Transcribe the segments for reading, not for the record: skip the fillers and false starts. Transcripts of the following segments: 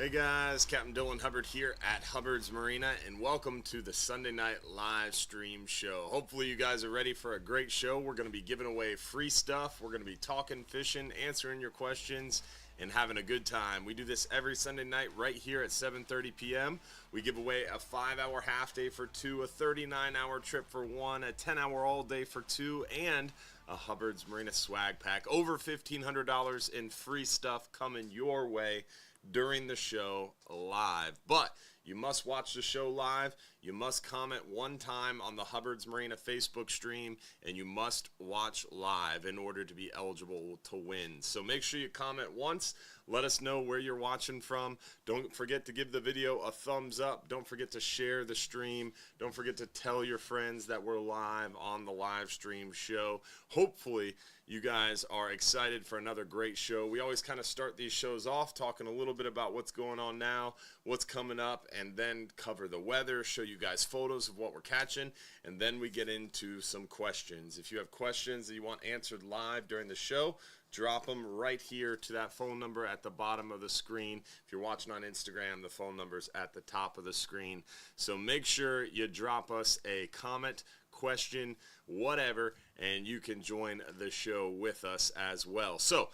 Hey guys, Captain Dylan Hubbard here at Hubbard's Marina, and welcome to the Sunday night live stream show. Hopefully you guys are ready for a great show. We're going to be giving away free stuff. We're going to be talking, fishing, answering your questions, and having a good time. We do this every Sunday night right here at 7:30 p.m. We give away a 5-hour half day for 2, a 39-hour trip for 1, a 10-hour all day for 2, and a Hubbard's Marina swag pack. Over $1,500 in free stuff coming your way during the show live. But you must watch the show live, you must comment one time on the Hubbard's Marina Facebook stream, and you must watch live in order to be eligible to win. So make sure you comment once, let us know where you're watching from. Don't forget to give the video a thumbs up. Don't forget to share the stream. Don't forget to tell your friends that we're live on the live stream show. Hopefully you guys are excited for another great show. We always kind of start these shows off talking a little bit about what's going on now, what's coming up, and then cover the weather, show you guys photos of what we're catching, and then we get into some questions. If you have questions that you want answered live during the show, drop them right here to that phone number at the bottom of the screen. If you're watching on Instagram, the phone number's at the top of the screen. So make sure you drop us a comment, question, whatever, and you can join the show with us as well. So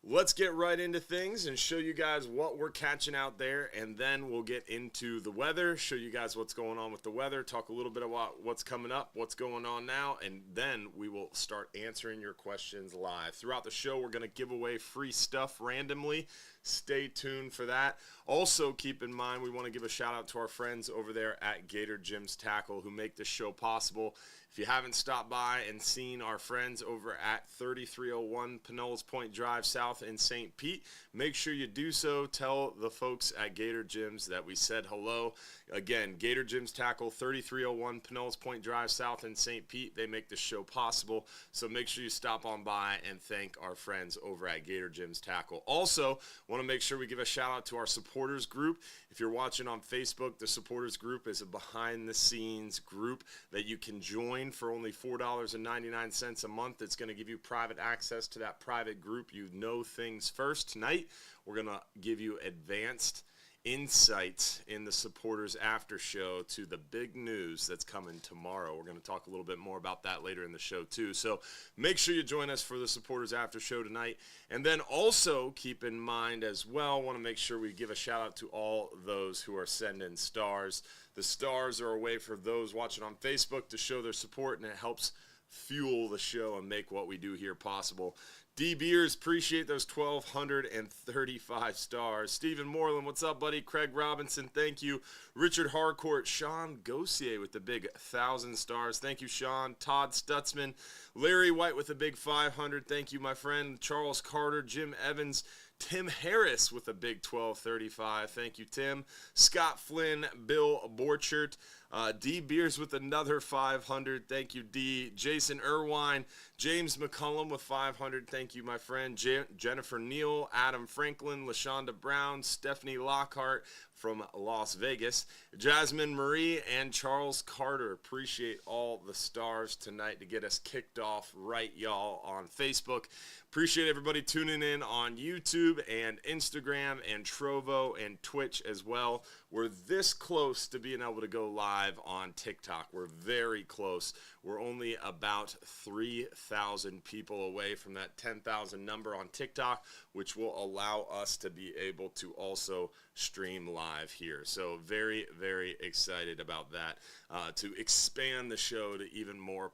let's get right into things and show you guys what we're catching out there, and then we'll get into the weather, show you guys what's going on with the weather, talk a little bit about what's coming up, what's going on now, and then we will start answering your questions live. Throughout the show, we're going to give away free stuff randomly. Stay tuned for that. Also, keep in mind, we want to give a shout out to our friends over there at Gator Jim's Tackle who make this show possible. If you haven't stopped by and seen our friends over at 3301 Pinellas Point Drive South in St. Pete, make sure you do so. Tell the folks at Gator Jim's that we said hello. Again, Gator Jim's Tackle, 3301 Pinellas Point Drive South in St. Pete. They make this show possible, so make sure you stop on by and thank our friends over at Gator Jim's Tackle. Also, want to make sure we give a shout out to our supporters group. If you're watching on Facebook, the supporters group is a behind the scenes group that you can join for only $4.99 a month. It's going to give you private access to that private group. You know things first. Tonight, we're going to give you advanced insights in the supporters after show to the big news that's coming tomorrow. We're going to talk a little bit more about that later in the show too. So make sure you join us for the supporters after show tonight. And then also keep in mind as well, want to make sure we give a shout out to all those who are sending stars. The stars are a way for those watching on Facebook to show their support, and it helps fuel the show and make what we do here possible. D. Beers, appreciate those 1,235 stars. Stephen Moreland, what's up, buddy? Craig Robinson, thank you. Richard Harcourt, Sean Gossier with the big 1,000 stars. Thank you, Sean. Todd Stutzman, Larry White with the big 500. Thank you, my friend. Charles Carter, Jim Evans, Tim Harris with a big 1235. Thank you, Tim. Scott Flynn, Bill Borchert, D. Beers with another 500. Thank you, D. Jason Irwine, James McCullum with 500. Thank you, my friend. Jennifer Neal, Adam Franklin, LaShonda Brown, Stephanie Lockhart from Las Vegas, Jasmine Marie, and Charles Carter. Appreciate all the stars tonight to get us kicked off right, y'all, on Facebook. Appreciate everybody tuning in on YouTube and Instagram and Trovo and Twitch as well. We're this close to being able to go live on TikTok. We're very close. We're only about 3,000 people away from that 10,000 number on TikTok, which will allow us to be able to also stream live here. So very, very excited about that, to expand the show to even more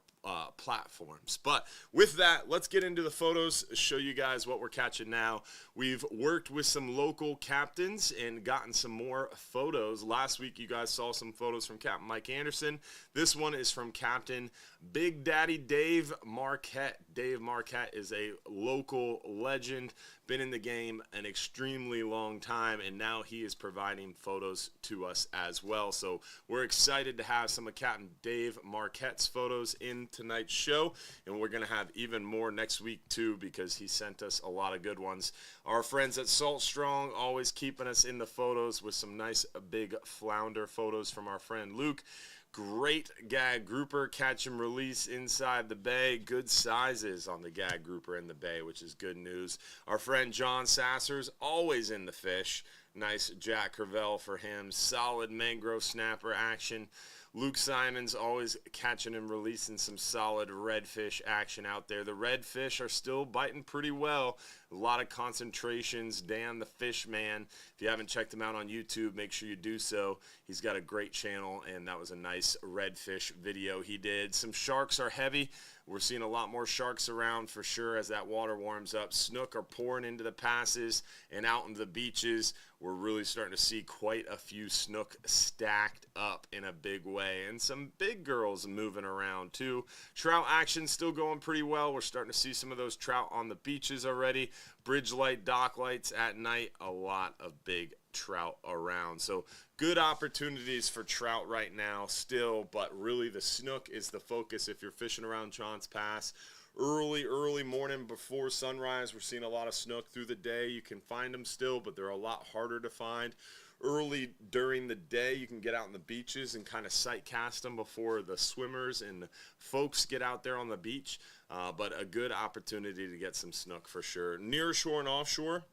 platforms. But with that, let's get into the photos, show you guys what we're catching now. We've worked with some local captains and gotten some more photos. Last week, you guys saw some photos from Captain Mike Anderson. This one is from Captain Big Daddy Dave Marquette. Dave Marquette is a local legend, been in the game an extremely long time, and now he is providing photos to us as well. So we're excited to have some of Captain Dave Marquette's photos in tonight's show, and we're going to have even more next week too, because he sent us a lot of good ones. Our friends at Salt Strong always keeping us in the photos with some nice big flounder photos from our friend Luke. Great gag grouper, catch and release inside the bay. Good sizes on the gag grouper in the bay, which is good news. Our friend John Sasser's always in the fish. Nice Jack Crevel for him. Solid mangrove snapper action. Luke Simons always catching and releasing some solid redfish action out there. The redfish are still biting pretty well. A lot of concentrations. Dan the Fish Man. If you haven't checked him out on YouTube, make sure you do so. He's got a great channel, and that was a nice redfish video he did. Some sharks are heavy. We're seeing a lot more sharks around for sure as that water warms up. Snook are pouring into the passes and out into the beaches. We're really starting to see quite a few snook stacked up in a big way. And some big girls moving around too. Trout action still going pretty well. We're starting to see some of those trout on the beaches already. Bridge light, dock lights at night. A lot of big trout around. So good opportunities for trout right now still, but really the snook is the focus if you're fishing around Johns Pass. Early morning before sunrise, we're seeing a lot of snook through the day. You can find them still, but they're a lot harder to find. Early during the day, you can get out on the beaches and kind of sight cast them before the swimmers and folks get out there on the beach. But a good opportunity to get some snook for sure. Near shore and offshore,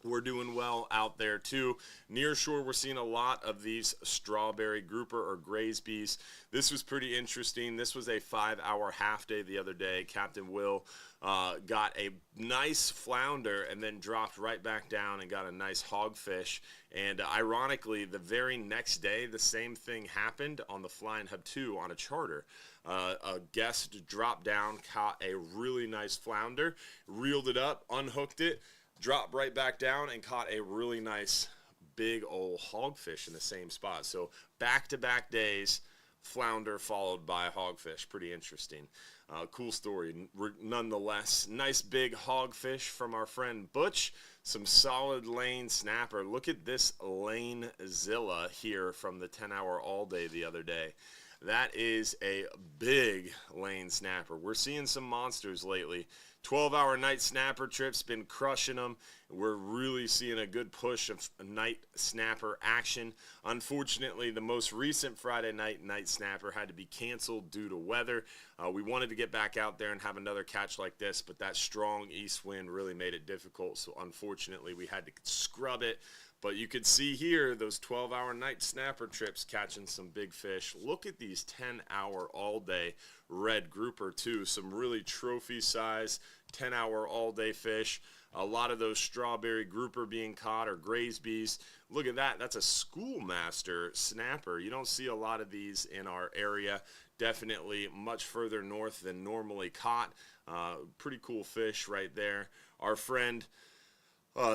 we're doing well out there too. Near shore, we're seeing a lot of these strawberry grouper or Graysbees. This was pretty interesting. This was a 5-hour half day the other day. Captain Will got a nice flounder and then dropped right back down and got a nice hogfish. And ironically, the very next day, the same thing happened on the Flying Hub 2 on a charter. A guest dropped down, caught a really nice flounder, reeled it up, unhooked it, dropped right back down, and caught a really nice big old hogfish in the same spot. So back-to-back days, flounder followed by hogfish. Pretty interesting. Cool story nonetheless. Nice big hogfish from our friend Butch. Some solid lane snapper. Look at this lane Zilla here from the 10-hour all day the other day. That is a big lane snapper. We're seeing some monsters lately. 12-hour night snapper trips, been crushing them. We're really seeing a good push of night snapper action. Unfortunately, the most recent Friday night snapper had to be canceled due to weather. We wanted to get back out there and have another catch like this, but that strong east wind really made it difficult. So unfortunately, we had to scrub it. But you can see here those 12-hour night snapper trips catching some big fish. Look at these 10-hour all-day red grouper too. Some really trophy size 10-hour all-day fish. A lot of those strawberry grouper being caught or Graysbees. Look at that. That's a schoolmaster snapper. You don't see a lot of these in our area. Definitely much further north than normally caught. Pretty cool fish right there. Our friend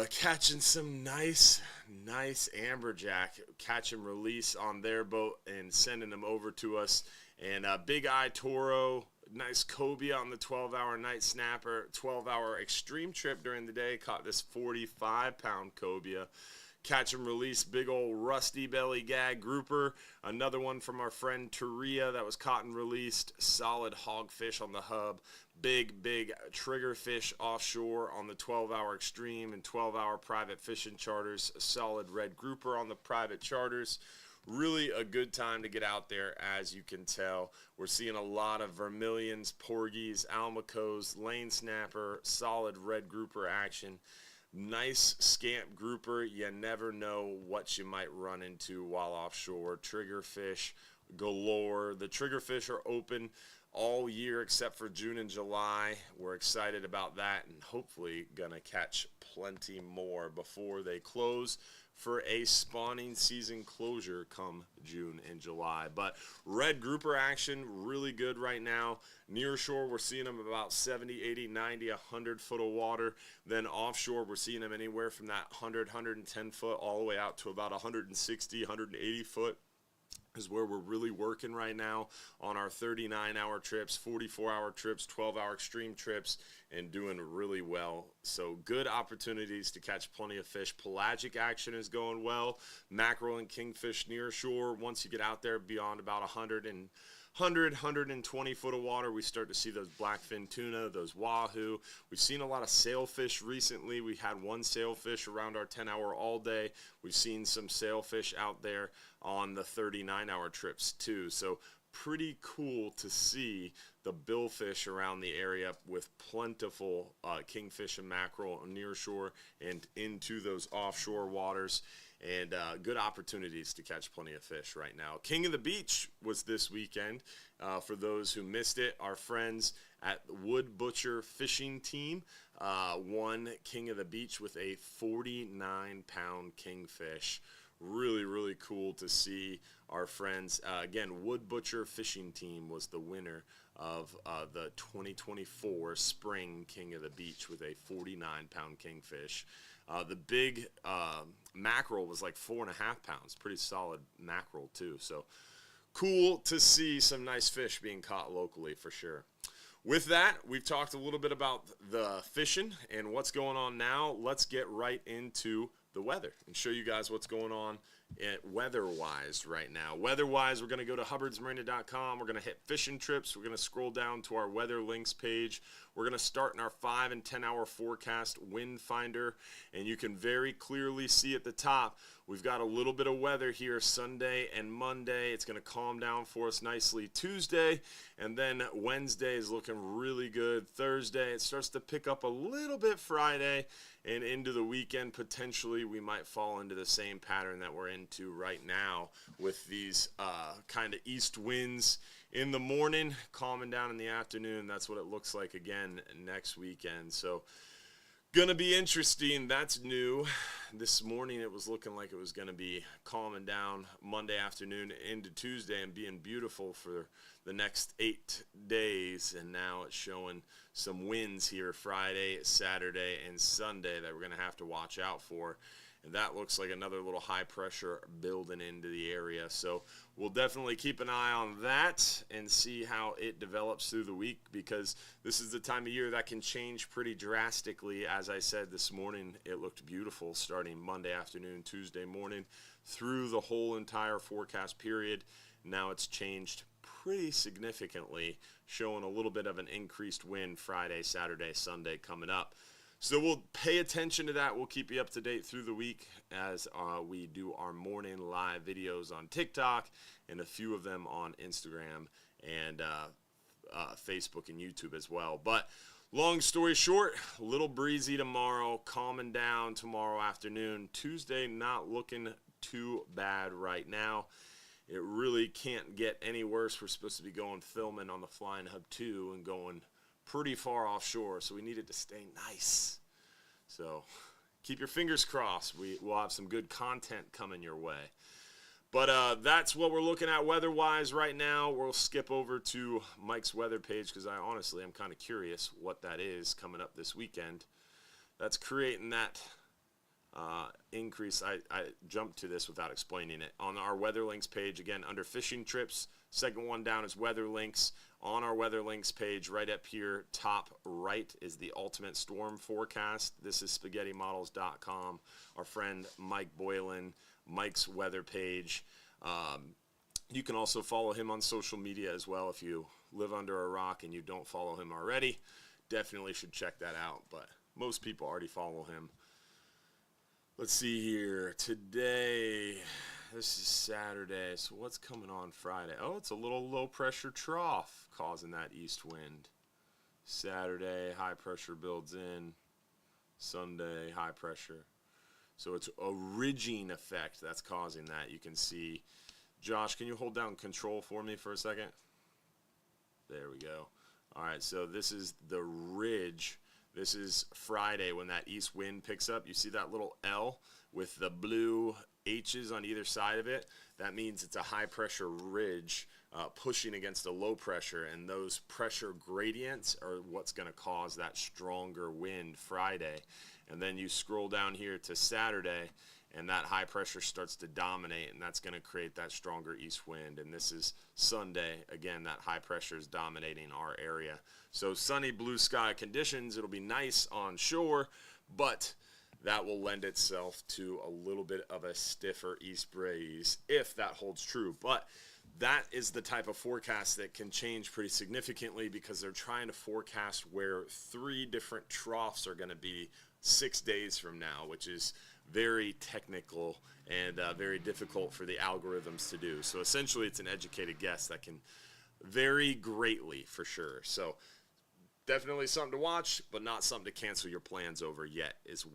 catching some nice amberjack, catch and release on their boat and sending them over to us. And Big Eye Toro, nice cobia on the 12-hour night snapper, 12-hour extreme trip during the day, caught this 45-pound cobia. Catch and release, big old rusty belly gag grouper. Another one from our friend Taria that was caught and released. Solid hogfish on the hub. Big triggerfish offshore on the 12-hour extreme and 12-hour private fishing charters. A solid red grouper on the private charters. Really a good time to get out there, as you can tell. We're seeing a lot of vermilions, porgies, almacos, lane snapper, solid red grouper action. Nice scamp grouper. You never know what you might run into while offshore. Triggerfish galore. The triggerfish are open all year except for June and July. We're excited about that and hopefully gonna catch plenty more before they close for a spawning season closure come June and July. But red grouper action, really good right now. Near shore, we're seeing them about 70, 80, 90, 100 foot of water. Then offshore, we're seeing them anywhere from that 100, 110 foot all the way out to about 160, 180 foot. Is where we're really working right now on our 39-hour trips, 44-hour trips, 12-hour extreme trips, and doing really well. So good opportunities to catch plenty of fish. Pelagic action is going well. Mackerel and kingfish near shore. Once you get out there beyond about 120 foot of water, we start to see those blackfin tuna, those wahoo. We've seen a lot of sailfish recently. We had one sailfish around our 10-hour all day. We've seen some sailfish out there on the 39-hour trips too. So pretty cool to see the billfish around the area with plentiful kingfish and mackerel near shore and into those offshore waters, and good opportunities to catch plenty of fish right now. King of the Beach was this weekend. For those who missed it, our friends at Wood Butcher Fishing Team won King of the Beach with a 49-pound kingfish. Really, really cool to see our friends. Again, Wood Butcher Fishing Team was the winner of the 2024 Spring King of the Beach with a 49-pound kingfish. The big mackerel was like 4.5 pounds. Pretty solid mackerel, too. So cool to see some nice fish being caught locally for sure. With that, we've talked a little bit about the fishing and what's going on now. Let's get right into the weather and show you guys what's going on weather-wise right now. Weather-wise, we're going to go to hubbardsmarina.com. We're going to hit fishing trips. We're going to scroll down to our weather links page. We're going to start in our 5 and 10 hour forecast wind finder, and you can very clearly see at the top we've got a little bit of weather here Sunday and Monday. It's going to calm down for us nicely Tuesday, and then Wednesday is looking really good. Thursday, it starts to pick up a little bit Friday, and into the weekend, potentially, we might fall into the same pattern that we're into right now with these kind of east winds in the morning, calming down in the afternoon. That's what it looks like again next weekend. So, gonna be interesting. That's new. This morning, it was looking like it was gonna be calming down Monday afternoon into Tuesday and being beautiful for the next 8 days, and now it's showing some winds here Friday, Saturday, and Sunday that we're going to have to watch out for. And that looks like another little high pressure building into the area. So we'll definitely keep an eye on that and see how it develops through the week, because this is the time of year that can change pretty drastically. As I said this morning, it looked beautiful starting Monday afternoon, Tuesday morning, through the whole entire forecast period. Now it's changed pretty significantly, showing a little bit of an increased wind Friday, Saturday, Sunday coming up. So we'll pay attention to that. We'll keep you up to date through the week as we do our morning live videos on TikTok and a few of them on Instagram and Facebook and YouTube as well. But long story short, a little breezy tomorrow, calming down tomorrow afternoon. Tuesday not looking too bad right now. It really can't get any worse. We're supposed to be going filming on the Flying Hub 2 and going pretty far offshore, so we need it to stay nice. So keep your fingers crossed. We'll have some good content coming your way. But that's what we're looking at weather-wise right now. We'll skip over to Mike's weather page because I honestly am kind of curious what that is coming up this weekend. That's creating that increase. I jumped to this without explaining it. On our weather links page, again, under fishing trips, second one down is weather links. On our weather links page, right up here, top right, is the ultimate storm forecast. This is spaghettymodels.com. Our friend Mike Boylan, Mike's weather page. You can also follow him on social media as well. If you live under a rock and you don't follow him already, definitely should check that out. But most people already follow him. Let's see here. Today, this is Saturday, so what's coming on Friday? Oh, it's a little low-pressure trough causing that east wind. Saturday, high pressure builds in. Sunday, high pressure. So it's a ridging effect that's causing that. You can see. Josh, can you hold down control for me for a second? There we go. All right, so this is the ridge. This is Friday when that east wind picks up. You see that little L with the blue H's on either side of it? That means it's a high pressure ridge pushing against a low pressure, and those pressure gradients are what's going to cause that stronger wind Friday. And then you scroll down here to Saturday, and that high pressure starts to dominate, and that's going to create that stronger east wind. And this is Sunday. Again, that high pressure is dominating our area. So sunny blue sky conditions. It'll be nice on shore, but that will lend itself to a little bit of a stiffer east breeze if that holds true. But that is the type of forecast that can change pretty significantly because they're trying to forecast where 3 different troughs are going to be 6 days from now, which is very technical and very difficult for the algorithms to do. So essentially, it's an educated guess that can vary greatly for sure. So definitely something to watch, but not something to cancel your plans over yet, is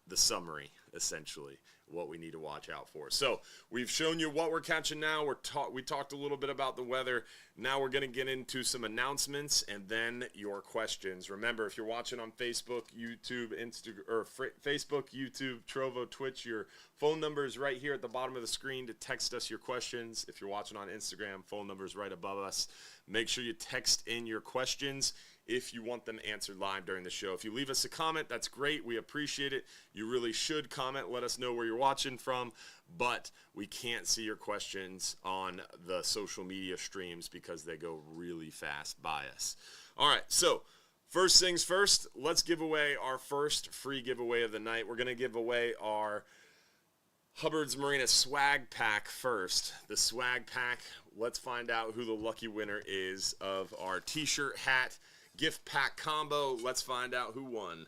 the summary, essentially, what we need to watch out for. So we've shown you what we're catching now. We talked a little bit about the weather. Now we're going to get into some announcements and then your questions. Remember, if you're watching on Facebook, YouTube, Facebook, YouTube, Trovo, Twitch, your phone number is right here at the bottom of the screen to text us your questions. If you're watching on Instagram, phone number is right above us. Make sure you text in your questions if you want them answered live during the show. If you leave us a comment, that's great. We appreciate it. You really should comment. Let us know where you're watching from. But we can't see your questions on the social media streams because they go really fast by us. All right, so first things first, let's give away our first free giveaway of the night. We're going to give away our Hubbard's Marina swag pack first. The swag pack, let's find out who the lucky winner is of our t-shirt, hat, gift pack combo. Let's find out who won.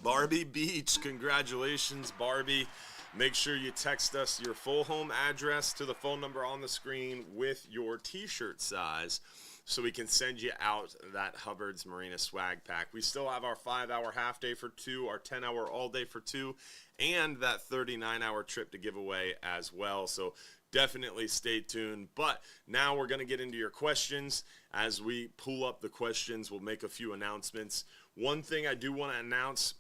Barbie Beach. Congratulations, Barbie. Make sure you text us your full home address to the phone number on the screen with your t-shirt size so we can send you out that Hubbard's Marina swag pack. We still have our 5-hour half day for 2, our 10-hour all day for 2, and that 39-hour trip to give away as well. So definitely stay tuned. But now we're going to get into your questions. As we pull up the questions, we'll make a few announcements. One thing I do want to announce,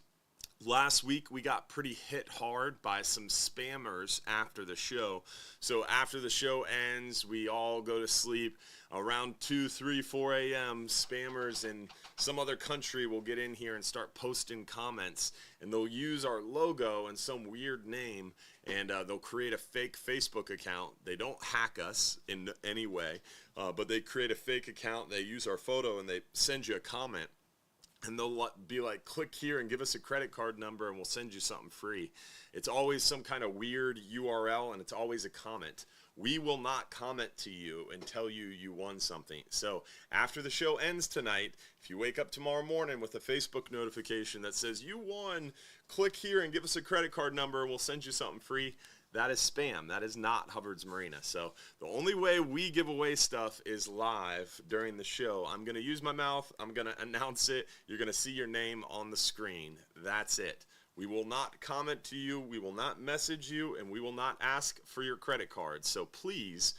last week we got pretty hit hard by some spammers after the show. So after the show ends, we all go to sleep. Around 2, 3, 4 a.m., spammers in some other country will get in here and start posting comments. And they'll use our logo and some weird name, and they'll create a fake Facebook account. They don't hack us in any way, but they create a fake account. They use our photo, and they send you a comment. And they'll be like, click here and give us a credit card number, and we'll send you something free. It's always some kind of weird URL, and it's always a comment. We will not comment to you and tell you you won something. So after the show ends tonight, if you wake up tomorrow morning with a Facebook notification that says you won, click here and give us a credit card number, and we'll send you something free. That is spam. That is not Hubbard's Marina. So the only way we give away stuff is live during the show. I'm going to use my mouth. I'm going to announce it. You're going to see your name on the screen. That's it. We will not comment to you. We will not message you, and we will not ask for your credit card. So please,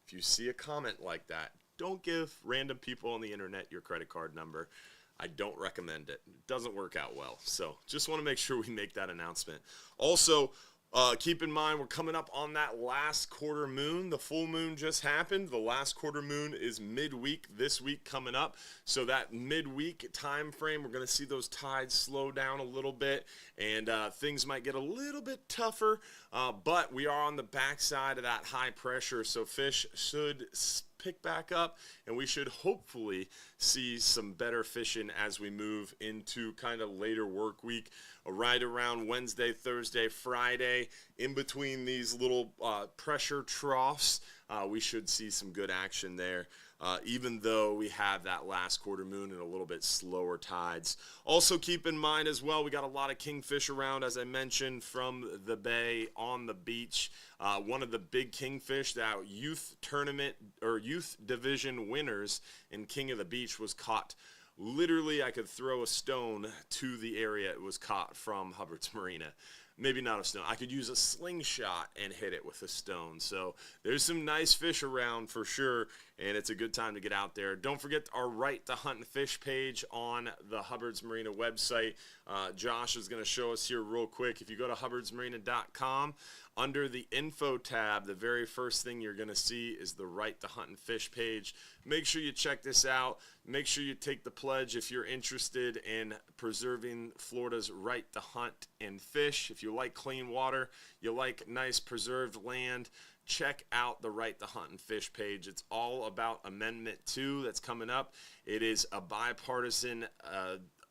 if you see a comment like that, don't give random people on the internet your credit card number. I don't recommend it. It doesn't work out well. So just want to make sure we make that announcement. Also, keep in mind, we're coming up on that last quarter moon. The full moon just happened. The last quarter moon is midweek this week coming up. So that midweek time frame, we're going to see those tides slow down a little bit, and things might get a little bit tougher, but we are on the backside of that high pressure, so fish should pick back up, and we should hopefully see some better fishing as we move into kind of later work week, right around Wednesday, Thursday, Friday. In between these little pressure troughs, we should see some good action there, even though we have that last quarter moon and a little bit slower tides. Also keep in mind as well, we got a lot of kingfish around, as I mentioned, from the bay on the beach. One of the big kingfish that youth tournament or youth division winners in King of the Beach was caught. Literally, I could throw a stone to the area it was caught from Hubbard's Marina. Maybe not a stone. I could use a slingshot and hit it with a stone. So there's some nice fish around for sure, and it's a good time to get out there. Don't forget our Right to Hunt and Fish page on the Hubbard's Marina website. Josh is going to show us here real quick. If you go to hubbardsmarina.com, under the info tab, the very first thing you're going to see is the Right to Hunt and Fish page. Make sure you check this out. Make sure you take the pledge if you're interested in preserving Florida's right to hunt and fish. If you like clean water, you like nice preserved land, check out the Right to Hunt and Fish page. It's all about Amendment 2 that's coming up. It is a bipartisan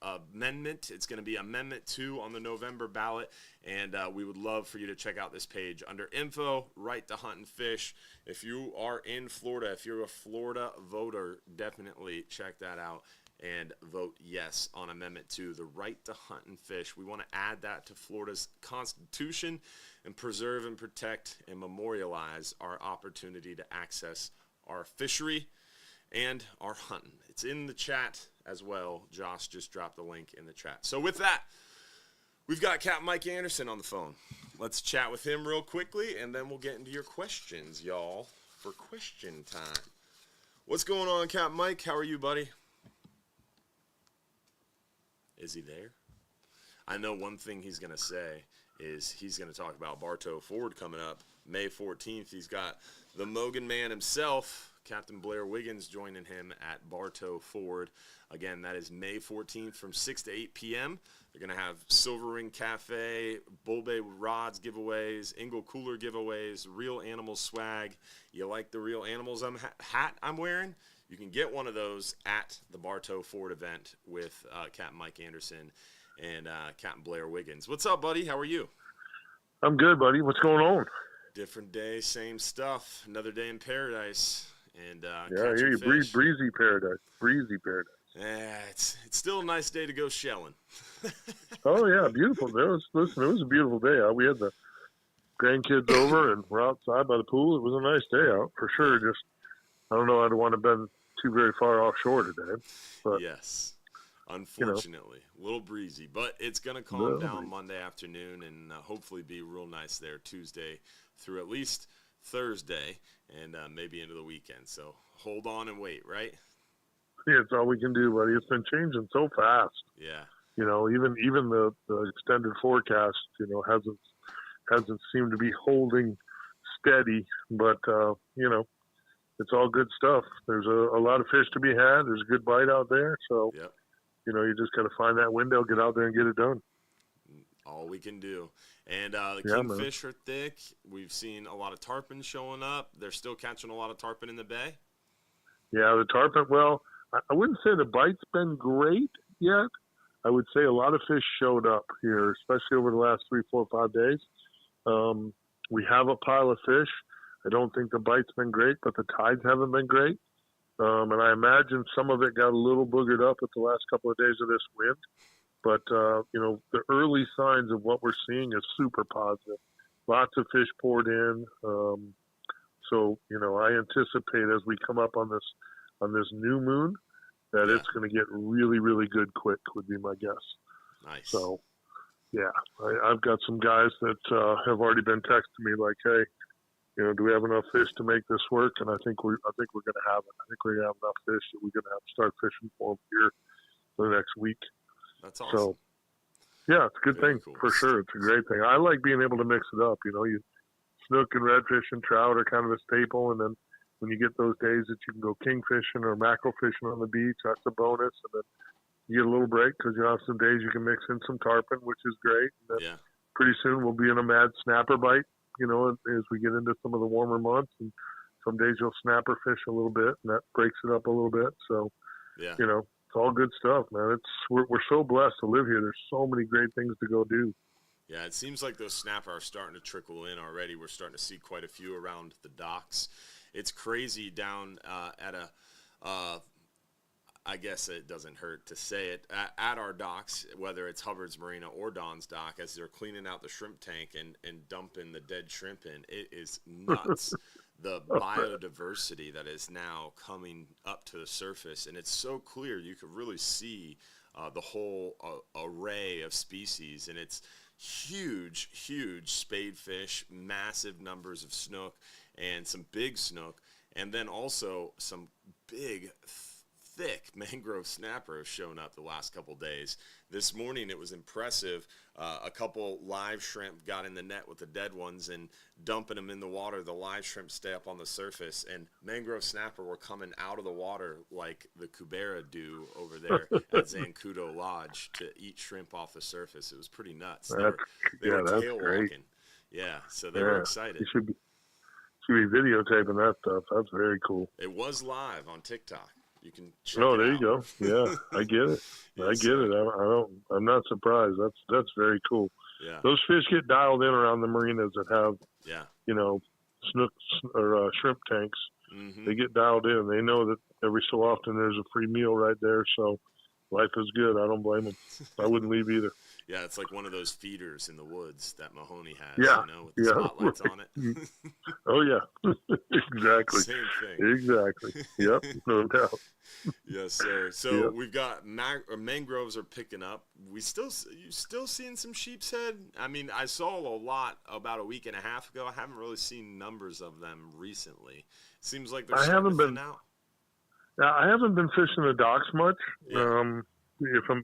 amendment. It's going to be Amendment 2 on the November ballot, and we would love for you to check out this page under info, Right to Hunt and Fish. If you are in Florida, if you're a Florida voter, definitely check that out and vote yes on Amendment 2, the right to hunt and fish. We want to add that to Florida's Constitution and preserve and protect and memorialize our opportunity to access our fishery and our hunting. It's in the chat as well. Josh just dropped the link in the chat. So with that, we've got Capt. Mike Anderson on the phone. Let's chat with him real quickly, and then we'll get into your questions, y'all, for question time. What's going on, Capt. Mike? How are you, buddy? Is he there? I know one thing he's going to say is he's going to talk about Bartow Ford coming up May 14th. He's got the Mogan man himself, Captain Blair Wiggins, joining him at Bartow Ford. Again, that is May 14th from 6 to 8 p.m. They're going to have Silver Ring Cafe, Bull Bay Rods giveaways, Ingle Cooler giveaways, Real Animals swag. You like the Real Animals hat I'm wearing? You can get one of those at the Bartow Ford event with Capt. Mike Anderson and Captain Blair Wiggins. What's up, buddy? How are you? I'm good, buddy. What's going on? Different day, same stuff. Another day in paradise. And yeah, I hear you. Breezy paradise. Breezy paradise. Yeah, it's still a nice day to go shelling. Oh, yeah, beautiful. It was a beautiful day out. We had the grandkids over, and we're outside by the pool. It was a nice day out, for sure. Just, I don't know, I'd want to have been too very far offshore today. But, yes, unfortunately. A little breezy. But it's going to calm down Monday afternoon and hopefully be real nice there Tuesday through at least Thursday and maybe into the weekend. So hold on and wait, right? Yeah, it's all we can do, buddy. It's been changing so fast. Yeah. Even the extended forecast, hasn't seemed to be holding steady. But, it's all good stuff. There's a lot of fish to be had. There's a good bite out there. So, yep. You just got to find that window, get out there and get it done. All we can do. And the kingfish are thick. We've seen a lot of tarpon showing up. They're still catching a lot of tarpon in the bay. Yeah, the tarpon, well, I wouldn't say the bite's been great yet. I would say a lot of fish showed up here, especially over the last 3, 4, 5 days. We have a pile of fish. I don't think the bite's been great, but the tides haven't been great. And I imagine some of it got a little boogered up at the last couple of days of this wind. But, the early signs of what we're seeing is super positive. Lots of fish poured in. So, I anticipate as we come up on this new moon that it's going to get really, really good quick would be my guess. Nice. So, yeah, I've got some guys that have already been texting me like, hey, do we have enough fish to make this work? And I think we're going to have it. I think we're going to have enough fish that we're going to have to start fishing for them here for the next week. That's awesome. So, yeah, it's a good thing cool. For sure. It's a great thing. I like being able to mix it up. Snook and redfish and trout are kind of a staple, and then when you get those days that you can go king fishing or mackerel fishing on the beach, that's a bonus. And then you get a little break because you have some days you can mix in some tarpon, which is great. And then pretty soon we'll be in a mad snapper bite, as we get into some of the warmer months. And some days you'll snapper fish a little bit, and that breaks it up a little bit. So, it's all good stuff, man. We're so blessed to live here. There's so many great things to go do. Yeah, it seems like those snapper are starting to trickle in already. We're starting to see quite a few around the docks. It's crazy down at I guess it doesn't hurt to say it, at our docks, whether it's Hubbard's Marina or Don's dock, as they're cleaning out the shrimp tank and dumping the dead shrimp in. It is nuts. The biodiversity that is now coming up to the surface, and it's so clear you could really see the whole array of species, and it's huge spadefish, massive numbers of snook, and some big snook, and then also some big, thick mangrove snapper have shown up the last couple days. This morning it was impressive. A couple live shrimp got in the net with the dead ones, and dumping them in the water, the live shrimp stay up on the surface, and mangrove snapper were coming out of the water like the Kubera do over there at Zancudo Lodge to eat shrimp off the surface. It was pretty nuts. They were tail walking. Yeah, so they were excited. You should be videotaping that stuff. That's very cool. It was live on TikTok. You can check it out. There you go. Yeah, I get it. I get it. I'm not surprised. That's very cool. Yeah. Those fish get dialed in around the marinas that have, snook or shrimp tanks. Mm-hmm. They get dialed in. They know that every so often there's a free meal right there. So, life is good. I don't blame them. I wouldn't leave either. Yeah, it's like one of those feeders in the woods that Mahoney has, Yeah, with the spotlights right. on it. Oh yeah, exactly, Same thing. exactly. Yep, no doubt. Yes, sir. So Yep. we've got mangroves are picking up. You still seeing some sheep's head? I mean, I saw a lot about a week and a half ago. I haven't really seen numbers of them recently. Seems like they're I starting haven't to been. thin out. I haven't been fishing the docks much. Yeah. If I'm,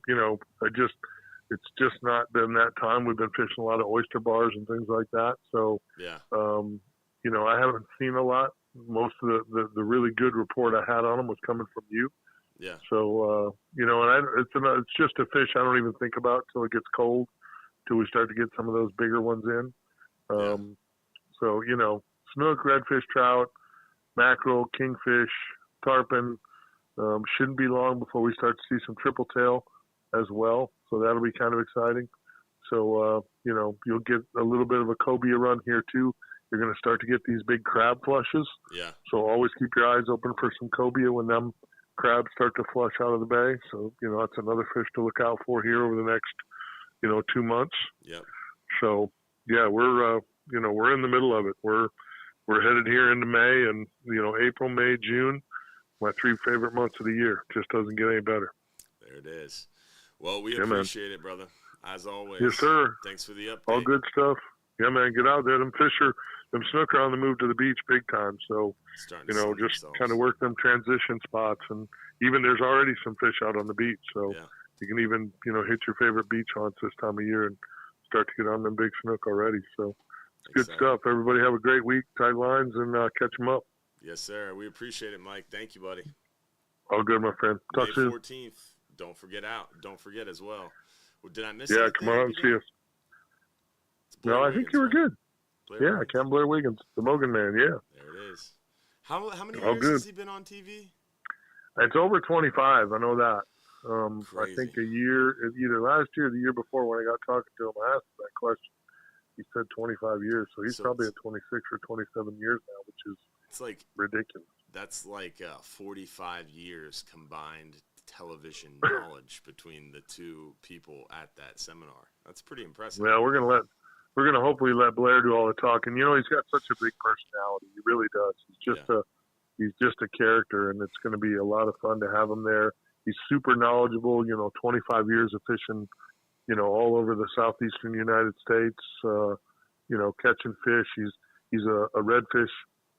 it's just not been that time. We've been fishing a lot of oyster bars and things like that. So, Yeah. I haven't seen a lot. Most of the really good report I had on them was coming from you. Yeah. So, it's just a fish I don't even think about till it gets cold, till we start to get some of those bigger ones in. Yeah. So, snook, redfish, trout, mackerel, kingfish, tarpon. Shouldn't be long before we start to see some triple tail as well. So that'll be kind of exciting. So, you'll get a little bit of a cobia run here too. You're going to start to get these big crab flushes. Yeah. So always keep your eyes open for some cobia when them crabs start to flush out of the bay. So, that's another fish to look out for here over the next, 2 months. Yep. So yeah, we're in the middle of it. We're headed here into May, and, April, May, June, my 3 favorite months of the year. Just doesn't get any better. There it is. Well, we Yeah, appreciate it, brother. As always. Yes, sir. Thanks for the update. All good stuff. Yeah, man, get out there. Them snook are on the move to the beach big time. So, just kind of work them transition spots. And even there's already some fish out on the beach. So you can even, hit your favorite beach haunts this time of year and start to get on them big snook already. So it's good stuff. Everybody have a great week. Tight lines and catch them up. Yes, sir. We appreciate it, Mike. Thank you, buddy. All good, my friend. Talk May soon. 14th. Don't forget as well. Did I miss Yeah, anything? come on out and see us. No, I think you were good. Yeah, Cam Blair Wiggins, the Mogan Man, yeah. There it is. How many years has he been on TV? It's over 25, I know that. I think a year, either last year or the year before when I got talking to him, I asked him that question. He said 25 years, so he's probably at 26 or 27 years now, which is ridiculous. That's like 45 years combined television knowledge between the two people at that seminar. That's pretty impressive. Well, we're gonna hopefully let Blair do all the talking. He's got such a big personality. He really does. He's just a character, and it's going to be a lot of fun to have him there. He's super knowledgeable. 25 years of fishing, all over the southeastern United States. Catching fish. He's a redfish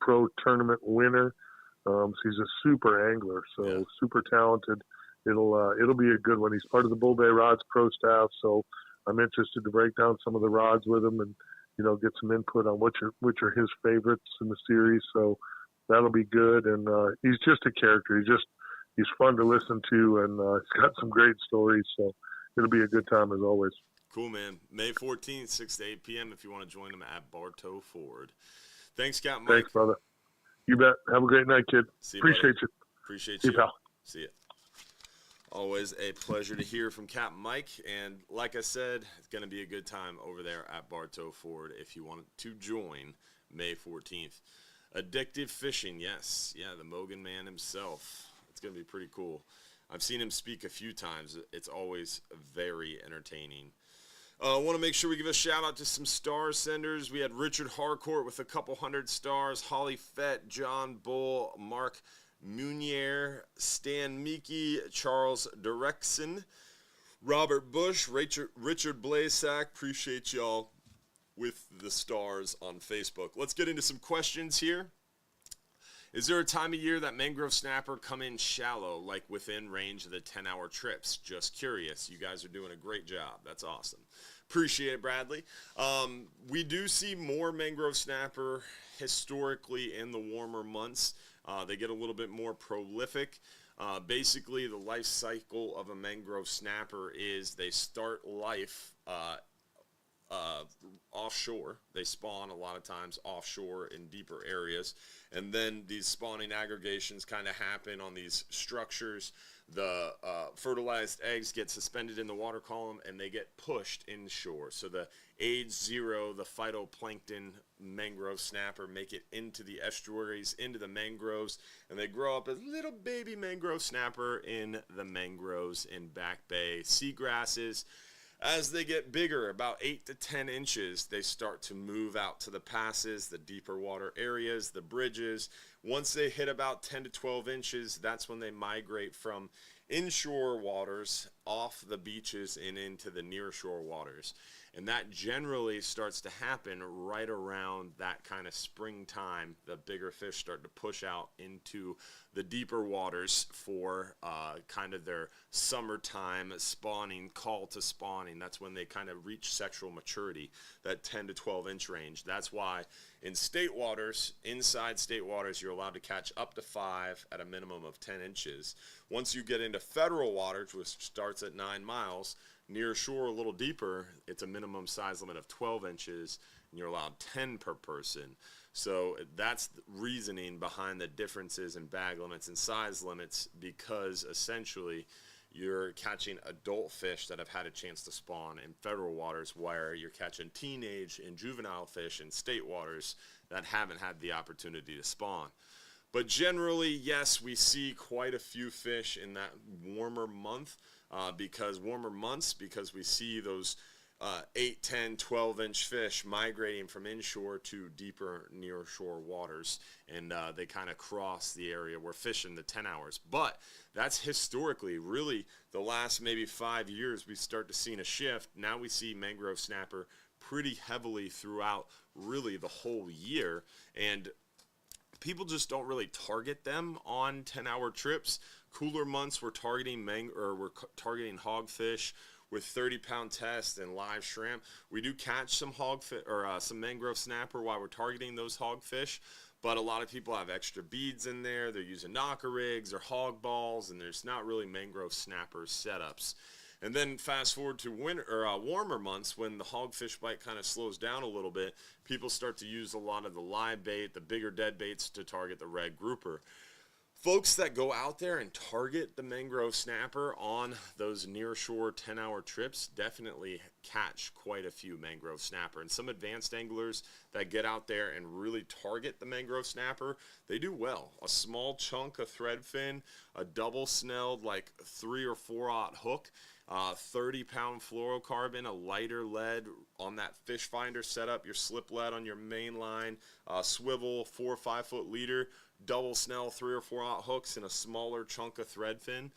pro tournament winner. So he's a super angler. So super talented. It'll be a good one. He's part of the Bull Bay Rods pro staff. So I'm interested to break down some of the rods with him and, get some input on which are his favorites in the series. So that'll be good. And he's just a character. He's fun to listen to, and he's got some great stories. So it'll be a good time as always. Cool, man. May 14th, 6 to 8 p.m. if you want to join him at Bartow Ford. Thanks, Capt. Mike. Thanks, brother. You bet. Have a great night, kid. See you, Appreciate buddy. you. Appreciate See you. you, pal. See you. Always a pleasure to hear from Capt. Mike. And like I said, it's going to be a good time over there at Bartow Ford if you want to join May 14th. Addictive fishing, yes. Yeah, the Mogan Man himself. It's going to be pretty cool. I've seen him speak a few times. It's always very entertaining. I want to make sure we give a shout out to some star senders. We had Richard Harcourt with a couple hundred stars, Holly Fett, John Bull, Mark Munier, Stan Meeky, Charles Derrickson, Robert Bush, Richard Blasak. Appreciate y'all with the stars on Facebook. Let's get into some questions here. Is there a time of year that mangrove snapper come in shallow, like within range of the 10-hour trips? Just curious. You guys are doing a great job. That's awesome. Appreciate it, Bradley. We do see more mangrove snapper historically in the warmer months. They get a little bit more prolific. Basically, the life cycle of a mangrove snapper is they start life offshore. They spawn a lot of times offshore in deeper areas. And then these spawning aggregations kind of happen on these structures. The fertilized eggs get suspended in the water column and they get pushed inshore. So the age 0, the phytoplankton mangrove snapper, make it into the estuaries, into the mangroves, and they grow up as little baby mangrove snapper in the mangroves in Back Bay. Seagrasses, as they get bigger, about 8 to 10 inches, they start to move out to the passes, the deeper water areas, the bridges. Once they hit about 10 to 12 inches, that's when they migrate from inshore waters off the beaches and into the nearshore waters. And that generally starts to happen right around that kind of springtime. The bigger fish start to push out into the deeper waters for kind of their summertime spawning, call to spawning. That's when they kind of reach sexual maturity, that 10 to 12 inch range. That's why in state waters, inside state waters, you're allowed to catch up to 5 at a minimum of 10 inches. Once you get into federal waters, which starts at 9 miles, near shore a little deeper, it's a minimum size limit of 12 inches, and you're allowed 10 per person. So that's the reasoning behind the differences in bag limits and size limits, because essentially you're catching adult fish that have had a chance to spawn in federal waters, where you're catching teenage and juvenile fish in state waters that haven't had the opportunity to spawn. But generally, yes, we see quite a few fish in that warmer month, because we see those 8, 10, 12-inch fish migrating from inshore to deeper nearshore waters, and they kind of cross the area we're fishing the 10 hours. But that's historically, really, the last maybe 5 years, we start to see a shift. Now we see mangrove snapper pretty heavily throughout really the whole year, and people just don't really target them on 10-hour trips. Cooler months, we're targeting hogfish with 30-pound test and live shrimp. We do catch some hogfish or some mangrove snapper while we're targeting those hogfish, but a lot of people have extra beads in there. They're using knocker rigs or hog balls, and there's not really mangrove snapper setups. And then fast forward to winter or warmer months, when the hogfish bite kind of slows down a little bit, people start to use a lot of the live bait, the bigger dead baits, to target the red grouper. Folks that go out there and target the mangrove snapper on those nearshore 10-hour trips definitely catch quite a few mangrove snapper. And some advanced anglers that get out there and really target the mangrove snapper, they do well. A small chunk of threadfin, a double snelled like 3 or 4/0 hook, 30-pound fluorocarbon, a lighter lead on that fish finder setup, your slip lead on your main line, swivel 4 or 5 foot leader, double snell 3 or 4/0 hooks, and a smaller chunk of threadfin.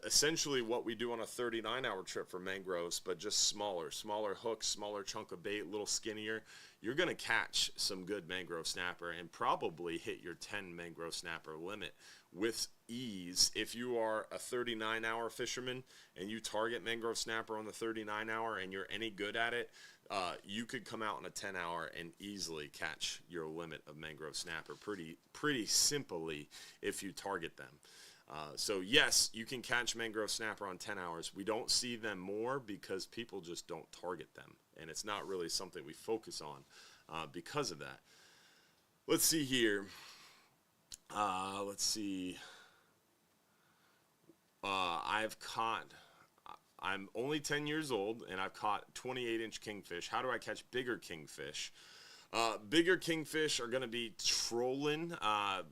Essentially what we do on a 39-hour trip for mangroves, but just smaller hooks, smaller chunk of bait, a little skinnier. You're going to catch some good mangrove snapper and probably hit your 10 mangrove snapper limit with ease. If you are a 39-hour fisherman and you target mangrove snapper on the 39-hour and you're any good at it, you could come out on a 10-hour and easily catch your limit of mangrove snapper pretty simply if you target them. So yes, you can catch mangrove snapper on 10 hours. We don't see them more because people just don't target them, and it's not really something we focus on because of that. Let's see here. I'm only 10 years old, and I've caught 28-inch kingfish. How do I catch bigger kingfish? Bigger kingfish are going to be trolling a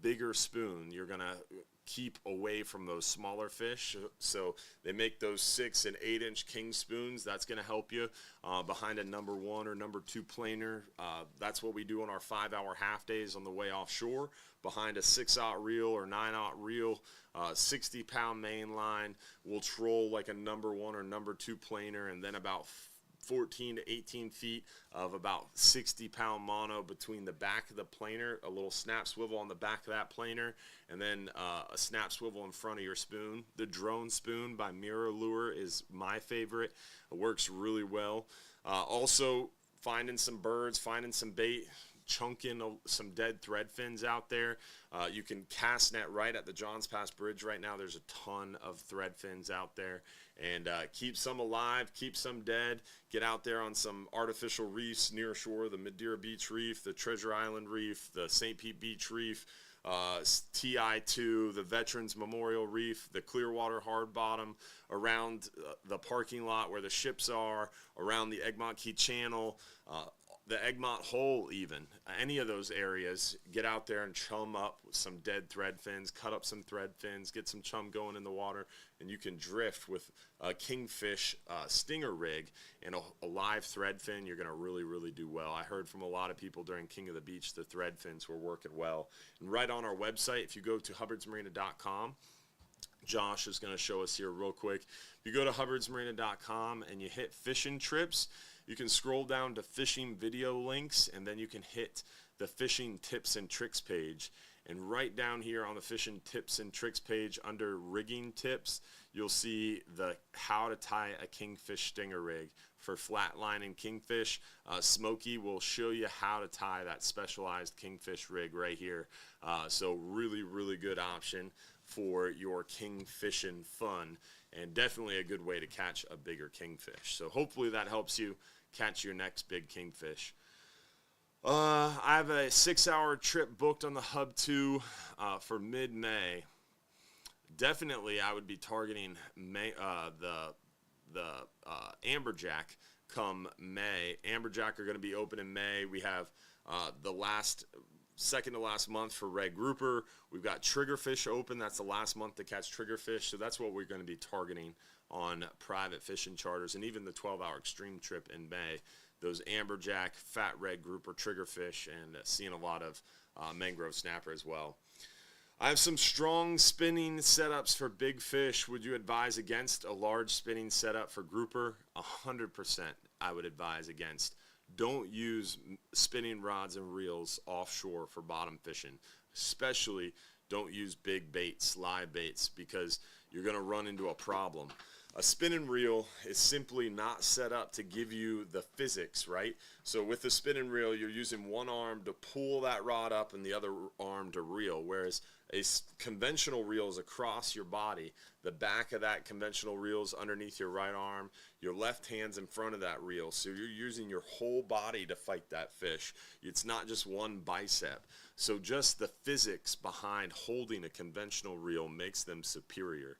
bigger spoon. You're going to keep away from those smaller fish, so they make those 6 and 8-inch king spoons. That's going to help you behind a number 1 or number 2 planer. That's what we do on our 5-hour half days on the way offshore, behind a 6/0 reel or 9/0 reel, 60-pound main line. We'll troll like a number 1 or number 2 planer, and then about 14 to 18 feet of about 60-pound mono between the back of the planer, a little snap swivel on the back of that planer, and then a snap swivel in front of your spoon. The drone spoon by Mirror Lure is my favorite. It works really well. Also, finding some birds, finding some bait, chunk in some dead thread fins out there. You can cast net right at the Johns Pass Bridge right now. There's a ton of thread fins out there. And keep some alive, keep some dead. Get out there on some artificial reefs near shore, the Madeira Beach Reef, the Treasure Island Reef, the St. Pete Beach Reef, TI2, the Veterans Memorial Reef, the Clearwater Hard Bottom, around the parking lot where the ships are, around the Egmont Key Channel, the Egmont Hole even. Any of those areas, get out there and chum up with some dead thread fins, cut up some thread fins, get some chum going in the water, and you can drift with a kingfish stinger rig and a live thread fin. You're going to really, really do well. I heard from a lot of people during King of the Beach the thread fins were working well. And right on our website, if you go to hubbardsmarina.com, Josh is going to show us here real quick. If you go to hubbardsmarina.com and you hit fishing trips, you can scroll down to fishing video links, and then you can hit the fishing tips and tricks page. And right down here on the fishing tips and tricks page under rigging tips, you'll see the how to tie a kingfish stinger rig for flatlining kingfish. Smokey will show you how to tie that specialized kingfish rig right here. So really, really good option for your king fishing fun, and definitely a good way to catch a bigger kingfish. So hopefully that helps you catch your next big kingfish. I have a 6-hour trip booked on the Hub 2 for mid-May. Definitely I would be targeting May, the amberjack come May. Amberjack are going to be open in May. We have the second to last month for red grouper. We've got triggerfish open. That's the last month to catch triggerfish. So that's what we're going to be targeting on private fishing charters, and even the 12-hour extreme trip in May. Those amberjack, fat red grouper, triggerfish, and seeing a lot of mangrove snapper as well. I have some strong spinning setups for big fish. Would you advise against a large spinning setup for grouper? 100% I would advise against. Don't use spinning rods and reels offshore for bottom fishing. Especially don't use big baits, live baits, because you're going to run into a problem. A spinning reel is simply not set up to give you the physics, right? So with the spinning reel, you're using one arm to pull that rod up and the other arm to reel, whereas a conventional reel is across your body. The back of that conventional reel is underneath your right arm. Your left hand's in front of that reel, so you're using your whole body to fight that fish. It's not just one bicep. So just the physics behind holding a conventional reel makes them superior.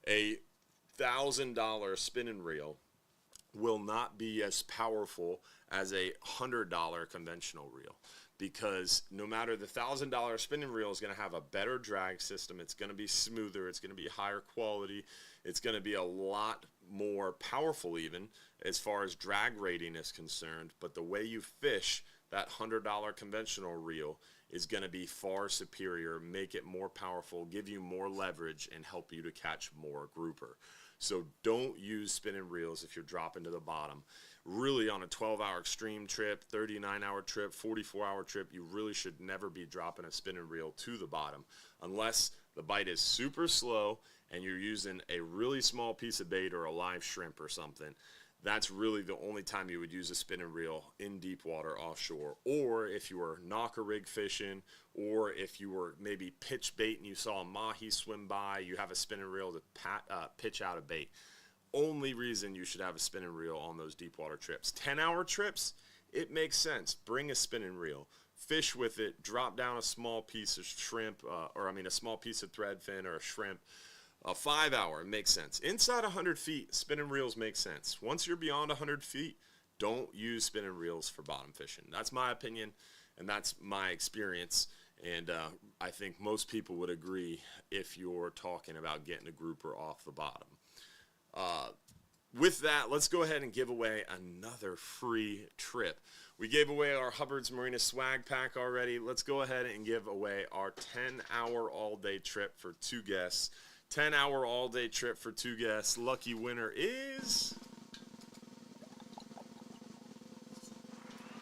A $1,000 spinning reel will not be as powerful as a $100 conventional reel, because no matter the $1,000 spinning reel is going to have a better drag system. It's going to be smoother. It's going to be higher quality. It's going to be a lot more powerful even as far as drag rating is concerned. But the way you fish that $100 conventional reel is going to be far superior, make it more powerful, give you more leverage, and help you to catch more grouper. So don't use spinning reels if you're dropping to the bottom. Really, on a 12-hour extreme trip, 39-hour trip, 44-hour trip, you really should never be dropping a spinning reel to the bottom unless the bite is super slow and you're using a really small piece of bait or a live shrimp or something. That's really the only time you would use a spinning reel in deep water offshore. Or if you were knocker rig fishing, or if you were maybe pitch bait and you saw a mahi swim by, you have a spinning reel to pitch out a bait. Only reason you should have a spinning reel on those deep water trips. 10-hour trips, it makes sense. Bring a spinning reel. Fish with it, drop down a small piece of shrimp, a small piece of thread fin or a shrimp. A 5-hour makes sense. Inside 100 feet, spinning reels make sense. Once you're beyond 100 feet, don't use spinning reels for bottom fishing. That's my opinion, and that's my experience. And I think most people would agree if you're talking about getting a grouper off the bottom. With that, let's go ahead and give away another free trip. We gave away our Hubbard's Marina swag pack already. Let's go ahead and give away our 10-hour all-day trip for 2 guests. 10-hour all-day trip for 2 guests. Lucky winner is